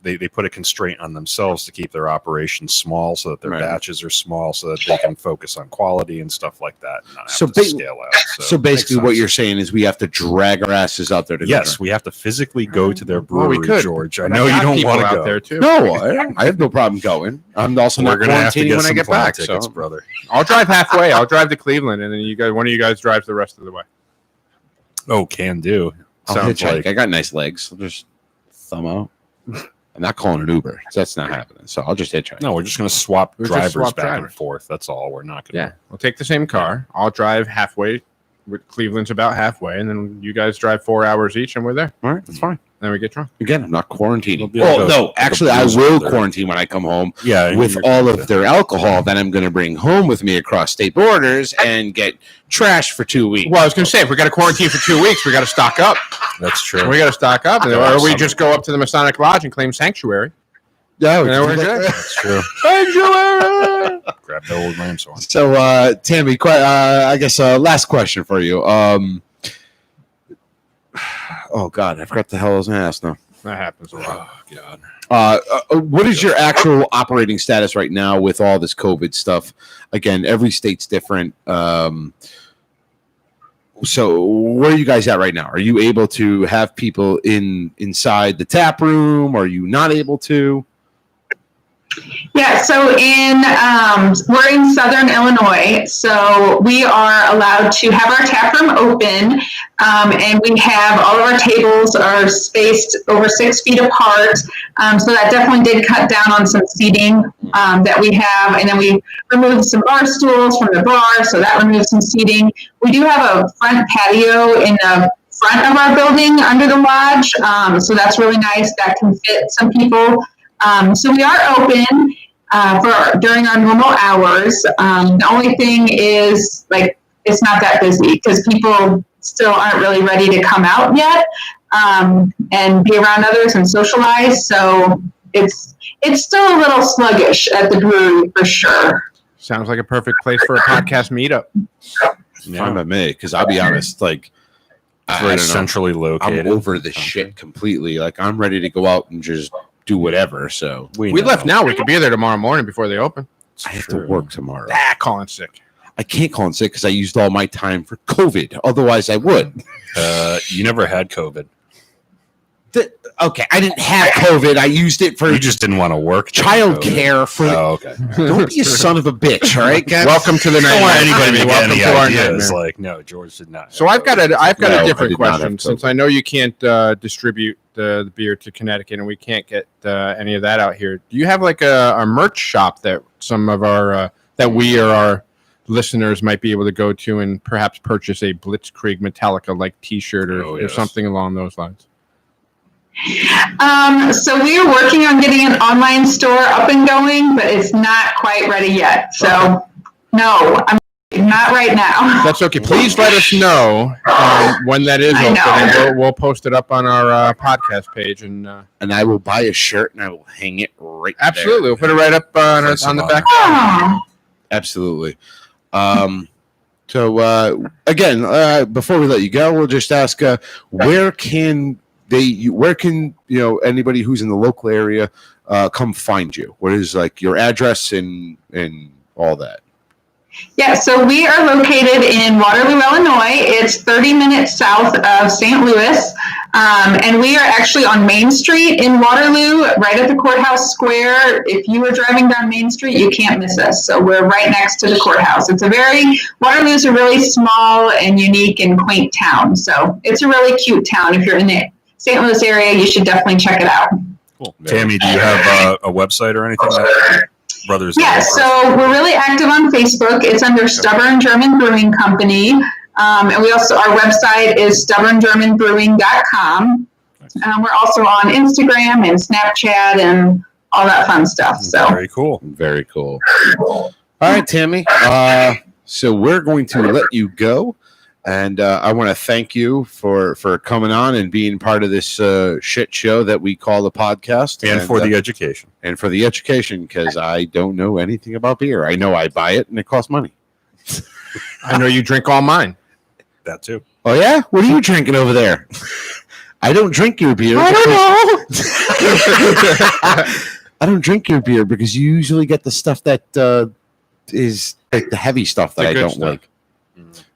they put a constraint on themselves to keep their operations small so that their batches are small so that they can focus on quality and stuff like that and not have to scale out. So basically what you're saying is we have to drag our asses out there to Yes, we have to physically go to their brewery, we could. George. I know you don't want to go there too. No, I have no problem going. I'm also not quarantining when I get back, tickets, brother. I'll drive halfway. I'll drive to Cleveland and then one of you guys drives the rest of the way. Oh, can do. Sounds like I got nice legs. I'll just thumb out. I'm not calling an Uber. That's not happening. So I'll just hitchhike. No, we're just going to swap drivers back and forth. That's all. We're not going to. Yeah, we'll take the same car. I'll drive halfway. Cleveland's about halfway, and then you guys drive 4 hours each, and we're there. All right, that's fine. Then we get drunk. Again, I'm not quarantining. No, actually, I will quarantine when I come home. Yeah, with all of their alcohol that I'm going to bring home with me across state borders and get trashed for 2 weeks. Well, I was going to say, if we got to quarantine for 2 weeks, we got to stock up. That's true. We got to stock up, or we just go up to the Masonic Lodge and claim sanctuary. Yeah, we're good. That's true. Angela! Grab the old lamb sword. So, Tammy, I guess last question for you. Oh God, I forgot the hell I was going to ask now. That happens a lot. Oh, God. What is your actual operating status right now with all this COVID stuff? Again, every state's different. So where are you guys at right now? Are you able to have people inside the tap room? Are you not able to? Yeah, so we're in Southern Illinois, so we are allowed to have our tap room open, and we have all of our tables are spaced over 6 feet apart. So that definitely did cut down on some seating that we have, and then we removed some bar stools from the bar, so that removed some seating. We do have a front patio in the front of our building under the lodge, so that's really nice. That can fit some people. So we are open during our normal hours. The only thing is, like, it's not that busy because people still aren't really ready to come out yet and be around others and socialize. So it's still a little sluggish at the brewery for sure. Sounds like a perfect place for a podcast meetup. Fine by me, because I'll be honest, like, It's very centrally I'm located. over the shit completely. Like, I'm ready to go out and just do whatever. So We left now. We could be there tomorrow morning before they open. I have to work tomorrow. Calling sick. I can't call in sick because I used all my time for COVID. Otherwise, I would. You never had COVID. Okay, I didn't have COVID. I used it for You just didn't want to work. child care. For Oh, okay. don't be a son of a bitch. All right, guys. Welcome to the I don't want anybody to get Welcome any to our ideas. nightmare. Like, no, George did not. So I've got a No, different I did not question. have Since COVID. I know you can't distribute the beer to Connecticut and we can't get any of that out here, do you have like a merch shop that some of our that we or our listeners might be able to go to and perhaps purchase a Blitzkrieg Metallica like T-shirt or something along those lines? So we are working on getting an online store up and going, but it's not quite ready yet. So no, I'm not right now. That's okay. Please let us know when that is I open, know. and we'll post it up on our podcast page. And I will buy a shirt and I will hang it right absolutely, there. we'll put it right up on the back. Oh, Absolutely. So again, before we let you go, we'll just ask where can anybody who's in the local area come find you? What is like your address and all that? yeah, so we are located in Waterloo, Illinois. It's 30 minutes south of St. Louis. And we are actually on Main Street in Waterloo, right at the courthouse square. If you were driving down Main Street, you can't miss us. So we're right next to the courthouse. Waterloo's a really small and unique and quaint town. So it's a really cute town. If you're in the St. Louis area, you should definitely check it out. Cool. Tammy, do you have a website or anything? Brothers. Yeah, so we're really active on Facebook. It's under Stubborn German Brewing Company. And we also, our website is stubborngermanbrewing.com. We're also on Instagram and Snapchat and all that fun stuff. So Very cool. Very cool. All right, Tammy. So we're going to let you go. And I want to thank you for coming on and being part of this shit show that we call the podcast. And for the education. And for the education, because I don't know anything about beer. I know I buy it and it costs money. I know you drink all mine. That too. Oh, yeah? What are you drinking over there? I don't drink your beer. I don't know. I don't drink your beer because you usually get the stuff that is like the heavy stuff that I don't like.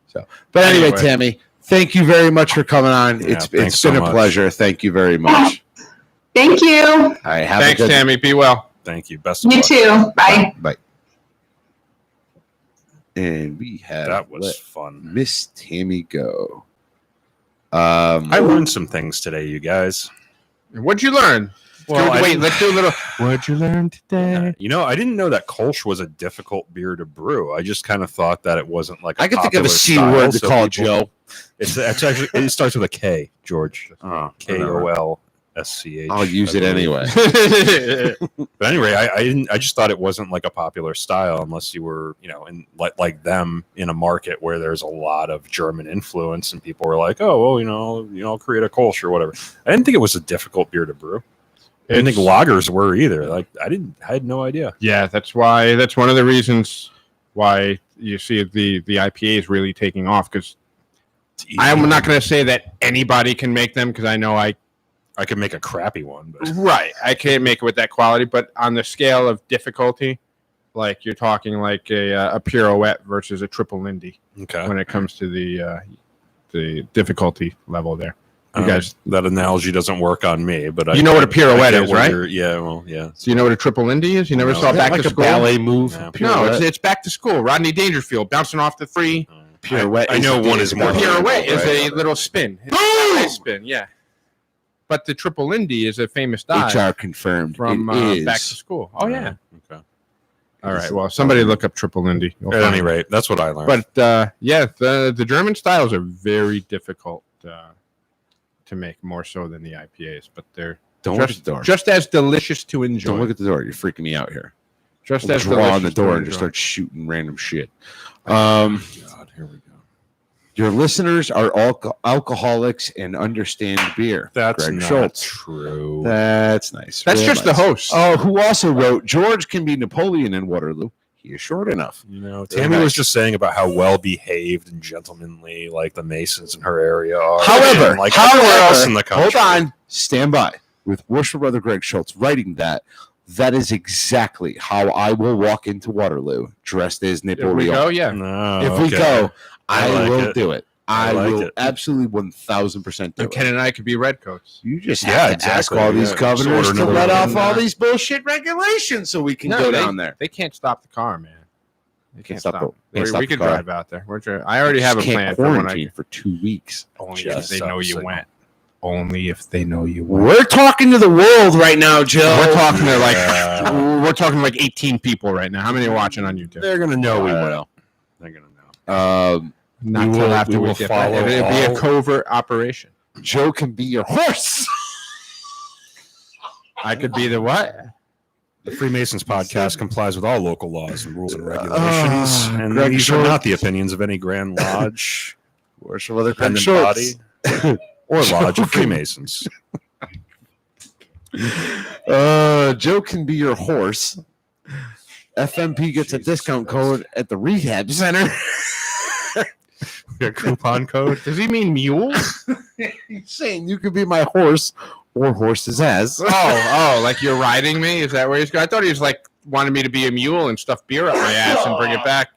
So, but anyway, Tammy, thank you very much for coming on. Yeah, It's thanks been so a much. pleasure. Thank you very much. thank you. All right, have Thanks, a good Tammy. Be well. Thank you. Best of You luck. too. Bye. Bye. And we have That was let fun. Miss Tammy go. I learned some things today, you guys. What'd you learn? Well, I Wait, didn't- let's do a little. What'd you learn today? I didn't know that Kolsch was a difficult beer to brew. I just kind of thought that it wasn't like I can think of a popular C style, word to so call people- Joe. It's actually it starts with a K, George. Oh, KOLSCH. I'll use it anyway. But anyway, I just thought it wasn't like a popular style unless you were, in like them in a market where there's a lot of German influence and people were like, oh, well, I'll create a Kolsch or whatever. I didn't think it was a difficult beer to brew. I didn't think lagers were either. Like I had no idea. Yeah, that's one of the reasons why you see the IPA is really taking off, because I'm not going to say that anybody can make them, because I know I could make a crappy one, but right, I can't make it with that quality. But on the scale of difficulty, like you're talking like a pirouette versus a triple Lindy. Okay. When it comes to the difficulty level there, you guys, that analogy doesn't work on me. But you know what a pirouette is, right? Yeah, well, yeah. So you know what a triple Lindy is? You never saw Back like to a School? ballet move. No, it's Back to School. Rodney Dangerfield bouncing off the three. Pirouette. I know one is more. Pirouette is a little spin. It's a nice spin, yeah. But the triple Lindy is a famous dive. HR confirmed from it Back is. to School. Oh yeah. Okay. All right. Well, somebody look up triple Lindy. At any rate, that's what I learned. But yeah, the German styles are very difficult to make, more so than the IPAs. But they're Don't look at the door. just as delicious to enjoy. Don't look at the door. You're freaking me out here. Just We'll as draw on the delicious to door and just enjoy. start shooting random shit. God, here we go. Your listeners are all alcoholics and understand beer. That's Greg not Schultz. true. That's nice. That's Real just nice. the host. Oh, who also wrote, George can be Napoleon in Waterloo. He is short enough. You know, Very Tammy nice. was just saying about how well behaved and gentlemanly like the Masons in her area are. However, and, like everywhere else in the country. hold on, stand by. With Worcester brother Greg Schultz writing that is exactly how I will walk into Waterloo dressed as If we Napoleon. go, yeah. No, If we okay. go, I I like will it. do it. I I like will it. absolutely 1,000% do And it. Ken and I could be redcoats. You just Yeah, have to exactly, ask all these yeah. governors Just to order let another off one. all these bullshit regulations so we can No, go down there. They can't stop the car, man. They Can't stop the- We can't stop we the could car. drive out there. I already have a Just plan can't for when quarantine for 2 weeks. only Just if they know you signal. went. Only if they know you went. We're talking to the world right now, Joe. We're talking to like Yeah. we're talking like 18 people right now. How many are watching on YouTube? They're gonna know we I don't went. know. They're gonna know. Not we till will- after we we will get follow back. It'll be a all- covert operation. Joe can be your horse. I could be the what? The Freemasons podcast complies with all local laws and rules and regulations, and Greg these are Schultz. not the opinions of any Grand Lodge, Worship other Greg independent Schultz. body, or lodge of Freemasons. Joe can be your horse. FMP gets a discount code at the rehab center. A coupon code. Does he mean mule? He's saying you could be my horse or horse's ass. oh, like you're riding me? Is that where he's going? I thought he was like wanted me to be a mule and stuff beer up my ass and bring it back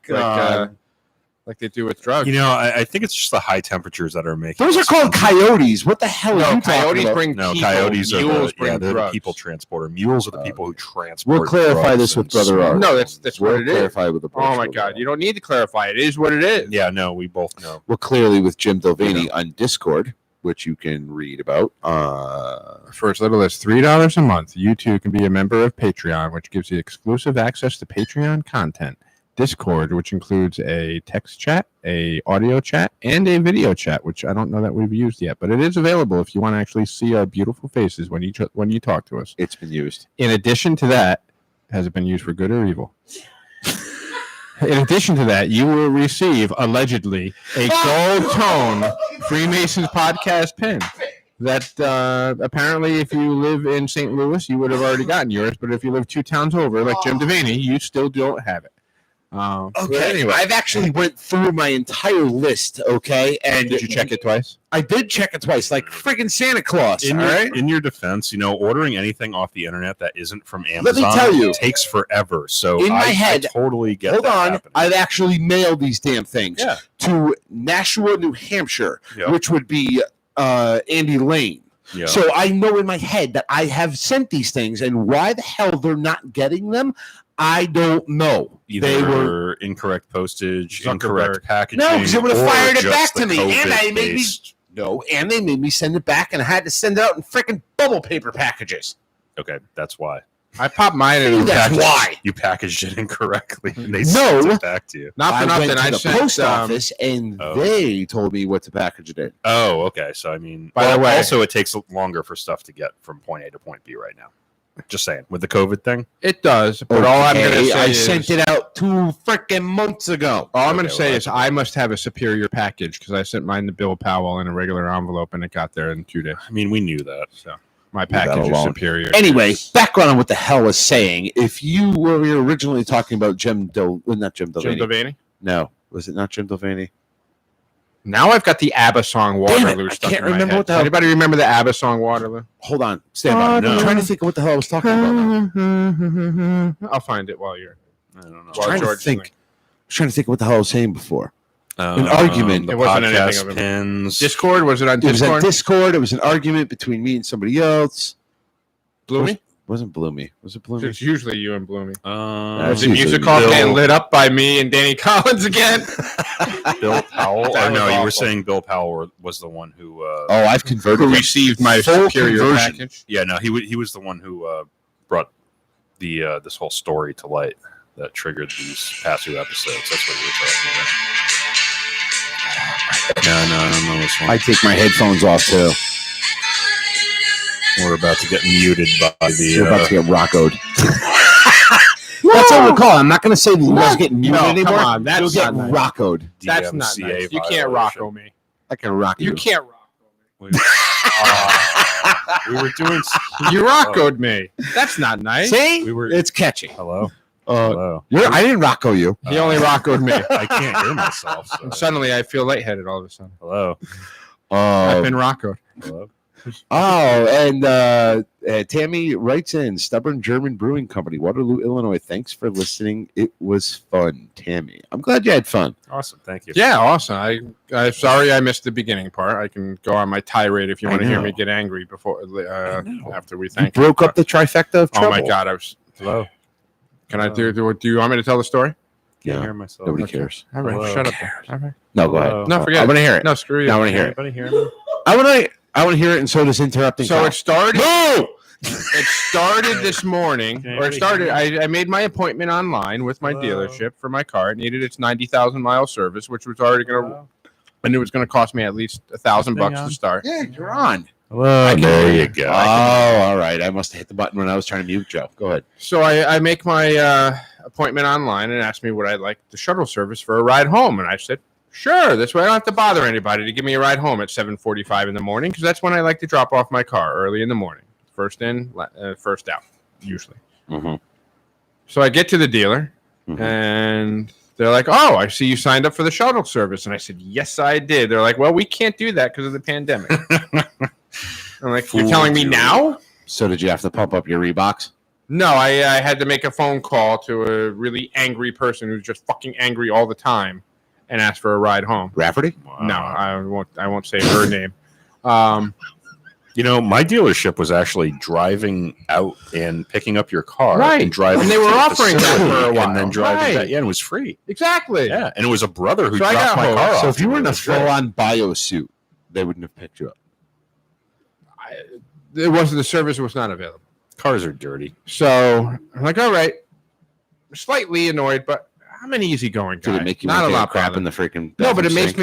like they do with drugs. You know, I think it's just the high temperatures that are making. Those are this called coyotes. What the hell are no, you talking coyotes about? bring No, people. coyotes are Mules they're bring the drugs. people transporter. Mules are the people who transport. We'll clarify drugs this with and Brother R. smoke. No, that's We'll what it is. clarify with the Oh my Brother God! R. You don't need to clarify. It is what it is. Yeah, no, we both know. Well, clearly with Jim Delvaney on Discord, which you can read about. For as little as $3 a month, you too can be a member of Patreon, which gives you exclusive access to Patreon content. Discord, which includes a text chat, a audio chat, and a video chat, which I don't know that we've used yet, but it is available if you want to actually see our beautiful faces when you talk to us. It's been used. In addition to that, has it been used for good or evil? In addition to that, you will receive allegedly a gold tone Freemasons podcast pin. That apparently, if you live in St. Louis, you would have already gotten yours. But if you live 2 towns over, like Jim Devaney, you still don't have it. Okay, Anyway, I've actually went through my entire list, okay? And did you check it twice? I did check it twice, like friggin' Santa Claus, In all your, right? in your defense, you know, ordering anything off the internet that isn't from Amazon Let me tell you. takes forever. So In my head- I totally get Hold that on, happening. I've actually mailed these damn things Yeah. to Nashua, New Hampshire, Yeah. which would be Andy Lane. Yeah. So I know in my head that I have sent these things, and why the hell they're not getting them, I don't know. Either They were incorrect postage, Zuckerberg. incorrect packaging. no, because it would have or fired it just back the to me, and I made me COVID-based- no, and they made me send it back, and I had to send it out in freaking bubble paper packages. Okay, that's why. I popped mine in. That's why. You packaged it incorrectly. And they No. sent it back to you. Not for I nothing. went to I the sent, post office, and Oh. they told me what to package it in. Oh, okay. So I mean, By the way- also it takes longer for stuff to get from point A to point B right now. Just saying, with the COVID thing. It does, but all I'm going to Okay, say I is sent it out 2 freaking months ago. All I'm going Okay, to say well, is I must have a superior package because I sent mine to Bill Powell in a regular envelope and it got there in 2 days. I mean, we knew that. So my package is superior. Anyway, background on what the hell was saying. If you were originally not Jim Devaney. No, was it not Jim Devaney? Now I've got the ABBA song Waterloo stuck in my head. What the hell. Anybody remember the ABBA song Waterloo? Hold on. Stand by. No. I'm trying to think of what the hell I was talking about now. I'll find it while you're... I don't know. I was trying to think what the hell I was saying before. An argument. It wasn't anything of pins. Discord? Was it on Discord? It was on Discord. It was an argument between me and somebody else. Bloomy? Wasn't Bloomy. Was it Bloomy? It's usually you and Bloomy. Was the music hall getting lit up by me and Danny Collins again? Bill Powell? No, you were saying Bill Powell was the one who... I've converted. Who received my superior package. Yeah, no, he was the one who brought the this whole story to light that triggered these past few episodes. That's what you were talking about. No, I don't know this one. I take my headphones off too. We're about to get muted by the... We're about to get rockoed. That's what we call it. I'm not going to say you guys get muted anymore. Come on, that's you'll get rockoed. That's not nice. You can't rocko me. I can rock you. You can't rocko me. We were doing... You rockoed me. That's not nice. See? It's catchy. Hello? Hello. I didn't rocko you. He only rockoed me. I can't hear myself. So. And suddenly I feel lightheaded all of a sudden. Hello? I've been rockoed. Hello? And Tammy writes in, Stubborn German Brewing Company, Waterloo, Illinois. Thanks for listening. It was fun, Tammy. I'm glad you had fun. Awesome. Thank you. Yeah, awesome. I'm sorry I missed the beginning part. I can go on my tirade if you want to hear me get angry before after we thank you. Broke up the trifecta of trouble. Oh, my God. Hello? Can I do you want me to tell the story? Can't hear myself. Nobody cares. All right. Hello. Shut up. All right. No, go ahead. No, forget it. I want to hear it. No, screw you. I want to hear it. Anybody hear me? I want to hear it, and so does interrupting. So it started. No! It started this morning, or it started. I made my appointment online with my dealership for my car. It needed its 90,000 mile service, which was already going to, and it was going to cost me at least $1,000 to start. Yeah, you're on. Hello. There you go. Oh, all right. I must have hit the button when I was trying to mute Joe. Go ahead. So I make my appointment online and asked me would I like the shuttle service for a ride home, and I said, sure. This way I don't have to bother anybody to give me a ride home at 7:45 in the morning because that's when I like to drop off my car early in the morning. First in, first out, usually. Mm-hmm. So I get to the dealer, and they're like, oh, I see you signed up for the shuttle service. And I said, yes, I did. They're like, well, we can't do that because of the pandemic. I'm like, you're telling me now? So did you have to pump up your Reeboks? No, I had to make a phone call to a really angry person who's just fucking angry all the time and ask for a ride home. Rafferty? Wow. No, I won't say her name. You know, my dealership was actually driving out and picking up your car. Right. And driving. And they were offering that for a while. And then driving back. Yeah, and it was free. Exactly. Yeah. And it was a brother who dropped my car off. So if you were in a full-on bio suit, they wouldn't have picked you up. The service was not available. Cars are dirty. So I'm like, all right. Slightly annoyed, but I'm an easygoing guy. Did it make you not a lot crap in the freaking... No, but it made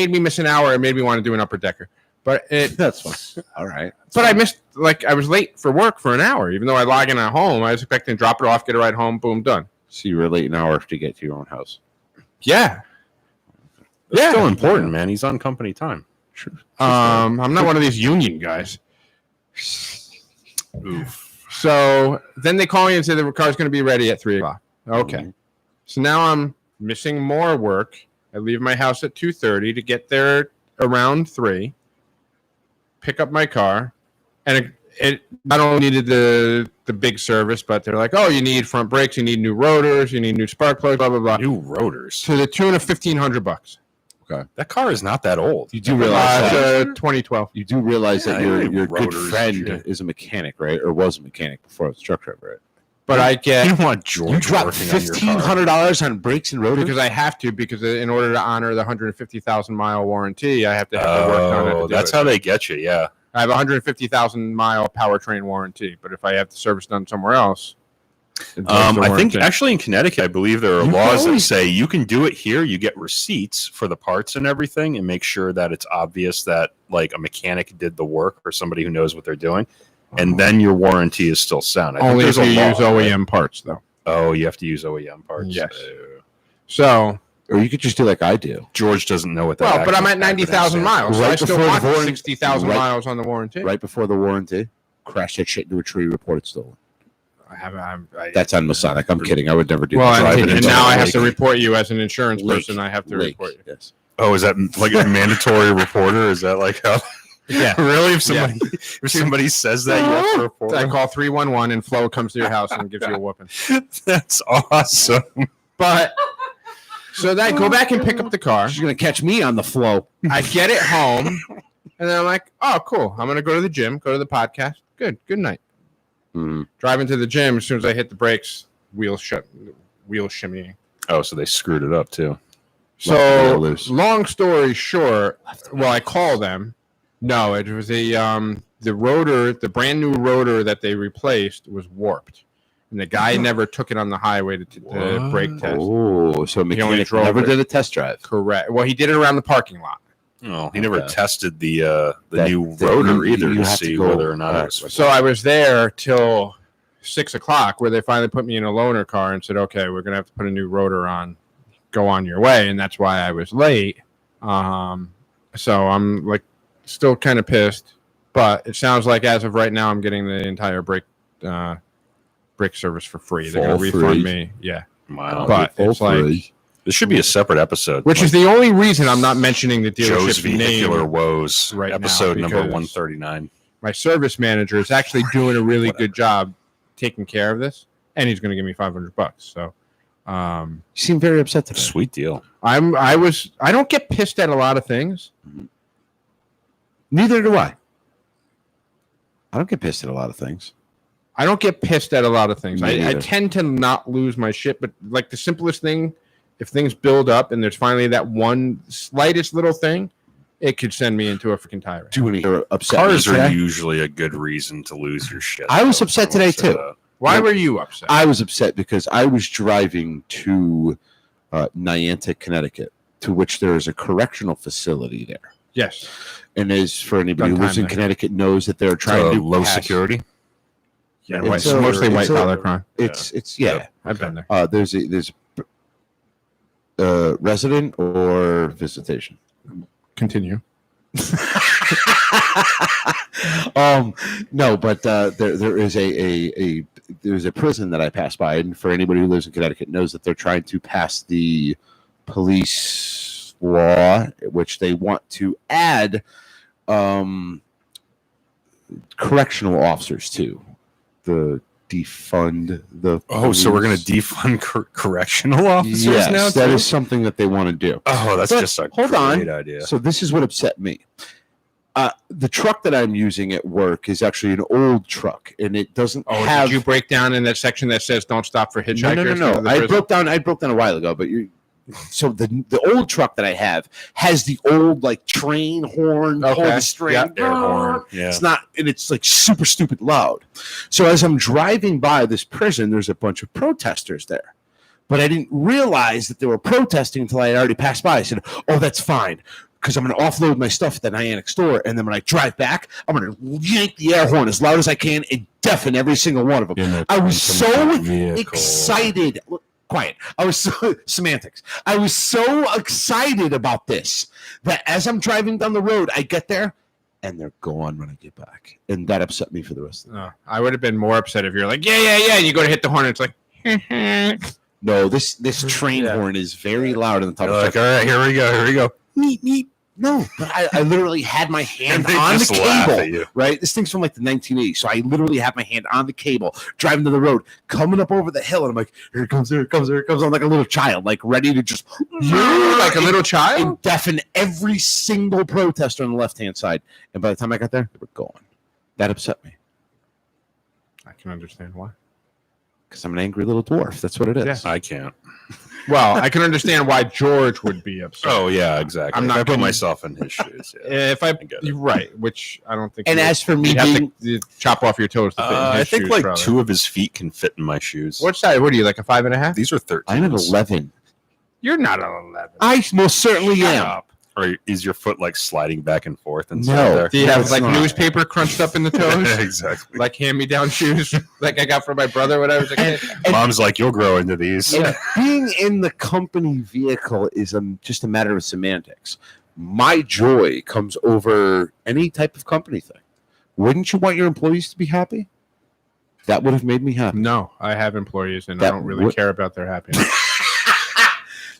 me miss an hour. It made me want to do an upper decker. But that's fine. All right. But I missed, I was late for work for an hour. Even though I log in at home, I was expecting to drop it off, get a ride home, boom, done. So you were late an hour to get to your own house. Yeah. It's still important, man. He's on company time. Sure. I'm not one of these union guys. Oof. So then they call me and say the car's going to be ready at 3 o'clock. Okay. Mm-hmm. So now I'm missing more work. I leave my house at 2:30 to get there around 3. Pick up my car, and it not only needed the big service, but they're like, oh, you need front brakes, you need new rotors, you need new spark plugs, blah blah blah. New rotors to the tune of $1,500. Okay, that car is not that old. You do realize 2012. You do realize that your good friend is a mechanic, right? Or was a mechanic before I was a truck driver, right? But I get you want George. You dropped $1,500 on brakes and rotors because I have to. Because in order to honor the 150,000 mile warranty, I have to have the work done. That's how they get you. Yeah, I have a 150,000 mile powertrain warranty. But if I have the service done somewhere else, I think actually in Connecticut, I believe there are laws that say you can do it here. You get receipts for the parts and everything, and make sure that it's obvious that like a mechanic did the work or somebody who knows what they're doing. And then your warranty is still sound. Only if you use OEM parts, though. Oh, you have to use OEM parts. Yes. So, or you could just do like I do. George doesn't know what that. Well, but I'm at 90,000 miles, so I still want 60,000 miles on the warranty. Right before the warranty. crash that shit into a tree, report it stolen. That's on Masonic. I'm kidding. I would never do well, that. And now I have to report you as an insurance person. I have to report you. Yes. Oh, is that like a mandatory reporter? Is that like how? Yeah. Really? If somebody says that, you have to report. I call 311 and Flo comes to your house and gives you a whooping. That's awesome. But so then I go back and pick up the car. She's gonna catch me on the flow. I get it home, and then I'm like, "Oh, cool! I'm gonna go to the gym, go to the podcast. Good night." Driving to the gym, as soon as I hit the brakes, wheel shimmying. Oh, so they screwed it up too. So long story short, I call them. No, it was the rotor, the brand new rotor that they replaced was warped. And the guy never took it on the highway to the brake test. Oh, so mechanic never did a test drive. Correct. Well, he did it around the parking lot. Oh, he never tested the new rotor either to see whether or not it was. So I was there till 6 o'clock, where they finally put me in a loaner car and said, "Okay, we're gonna have to put a new rotor on. Go on your way." And that's why I was late. So I'm like still kind of pissed, but it sounds like as of right now, I'm getting the entire brake service for free. They're going to refund me. Yeah. Wow. But it's like, this should be a separate episode. Which is the only reason I'm not mentioning the Joe's dealership Vehicular name Woes, right episode now, number 139. My service manager is actually doing a really good job taking care of this, and he's going to give me $500. So, you seem very upset today. Sweet deal. I don't get pissed at a lot of things. Neither do I. I don't get pissed at a lot of things. I tend to not lose my shit, but like the simplest thing, if things build up and there's finally that one slightest little thing, it could send me into a freaking tirade. Cars are usually a good reason to lose your shit. I was upset today too. Why were you upset? I was upset because I was driving to Niantic, Connecticut, to which there is a correctional facility there. Yes. And as for anybody who lives in Connecticut knows that they're trying to low security. Yeah, it's mostly white collar crime. It's I've been there. There's resident or visitation. Continue. No, but there is there's a prison that I pass by, and for anybody who lives in Connecticut knows that they're trying to pass the police law, which they want to add correctional officers to the defund the police. So we're going to defund correctional officers now? Yes, that is something that they want to do. Oh, that's just a great idea. So this is what upset me. The truck that I'm using at work is actually an old truck, and it doesn't have... Did you break down in that section that says don't stop for hitchhikers? No. I broke down a while ago, but so the old truck that I have has the old like train horn, pull the string, air horn. Yeah. It's not, and it's like super stupid loud. So as I'm driving by this prison, there's a bunch of protesters there, but I didn't realize that they were protesting until I had already passed by. I said, "Oh, that's fine." Because I'm going to offload my stuff at the Niantic store, and then when I drive back, I'm going to yank the air horn as loud as I can and deafen every single one of them. I was so excited. Look, quiet. I was so semantics. I was so excited about this that as I'm driving down the road, I get there, and they're gone when I get back, and that upset me for the rest of the day. I would have been more upset if you're like, yeah, and you go to hit the horn, and it's like, no, this train horn is very loud in the top. Like, all right, here we go. Meet. No, but I literally had my hand on the cable, right? This thing's from like the 1980s, so I literally had my hand on the cable, driving to the road, coming up over the hill, and I'm like, here it comes. I'm like a little child, like ready to just... You're like a little child? And deafen every single protester on the left-hand side. And by the time I got there, they were gone. That upset me. I can understand why. Because I'm an angry little dwarf. That's what it is. Yeah. I can't. Well, I can understand why George would be upset. Oh yeah, exactly. I'm not I put myself in his shoes. Yeah. You're right, which I don't think. And as for me, have to chop off your toes to fit in his I think shoes, like probably. 2 of his feet can fit in my shoes. What size? What are you, like a 5.5? These are 13. I'm an 11. You're not an 11. I most certainly am. Or is your foot like sliding back and forth and no? Do you have like newspaper crunched up in the toes? Exactly. Like hand-me-down shoes, like I got from my brother when I was a kid. Mom's like, you'll grow into these. And being in the company vehicle is just a matter of semantics. My joy comes over any type of company thing. Wouldn't you want your employees to be happy? That would have made me happy. No, I have employees, and That I don't really care about their happiness.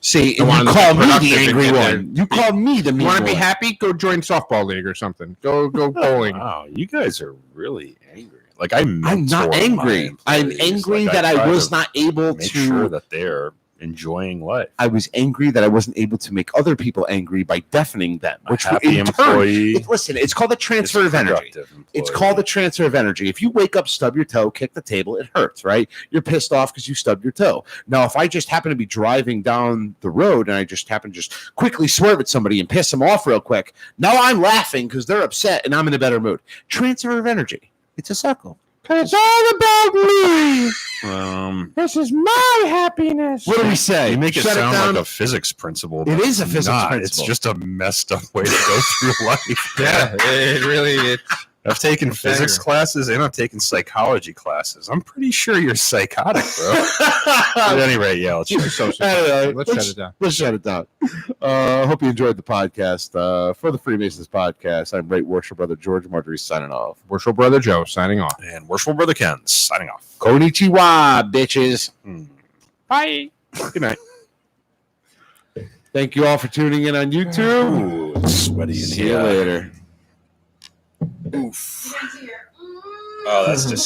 See, I and want you them to call be me the productive and angry get one. You call me the mean You want to be one. happy? Go join softball league or something. Go bowling. Wow, you guys are really angry. Like I'm not angry. I'm angry that I was not able make to sure that they're enjoying life. I was angry that I wasn't able to make other people angry by deafening them. Which A happy in employee. listen, it's called the transfer of energy. It's called the transfer of energy. If you wake up, stub your toe, kick the table, it hurts, right? You're pissed off because you stubbed your toe. Now, if I just happen to be driving down the road and I just happen to just quickly swerve at somebody and piss them off real quick, now I'm laughing because they're upset and I'm in a better mood. Transfer of energy. It's a circle. It's all about me. This is my happiness. What do we say? You make it Shut it sound down. like a physics principle. It but is a it's physics not. principle. It's just a messed up way to go through life. Yeah, it really. I've taken It's physics anger. classes and I've taken psychology classes. I'm pretty sure you're psychotic, bro. At any rate, yeah, let's He's a check. sociopath. Let's shut it down. Let's shut it down. Hope you enjoyed the podcast. For the Freemasons podcast, I'm Right Worship Brother George Marjorie signing off. Worshipful Brother Joe signing off. And Worshipful Brother Ken signing off. Konnichiwa, bitches. Bye. Good night. Thank you all for tuning in on YouTube. Ooh, it's sweaty in See here. you later. Oof. Oh, that's just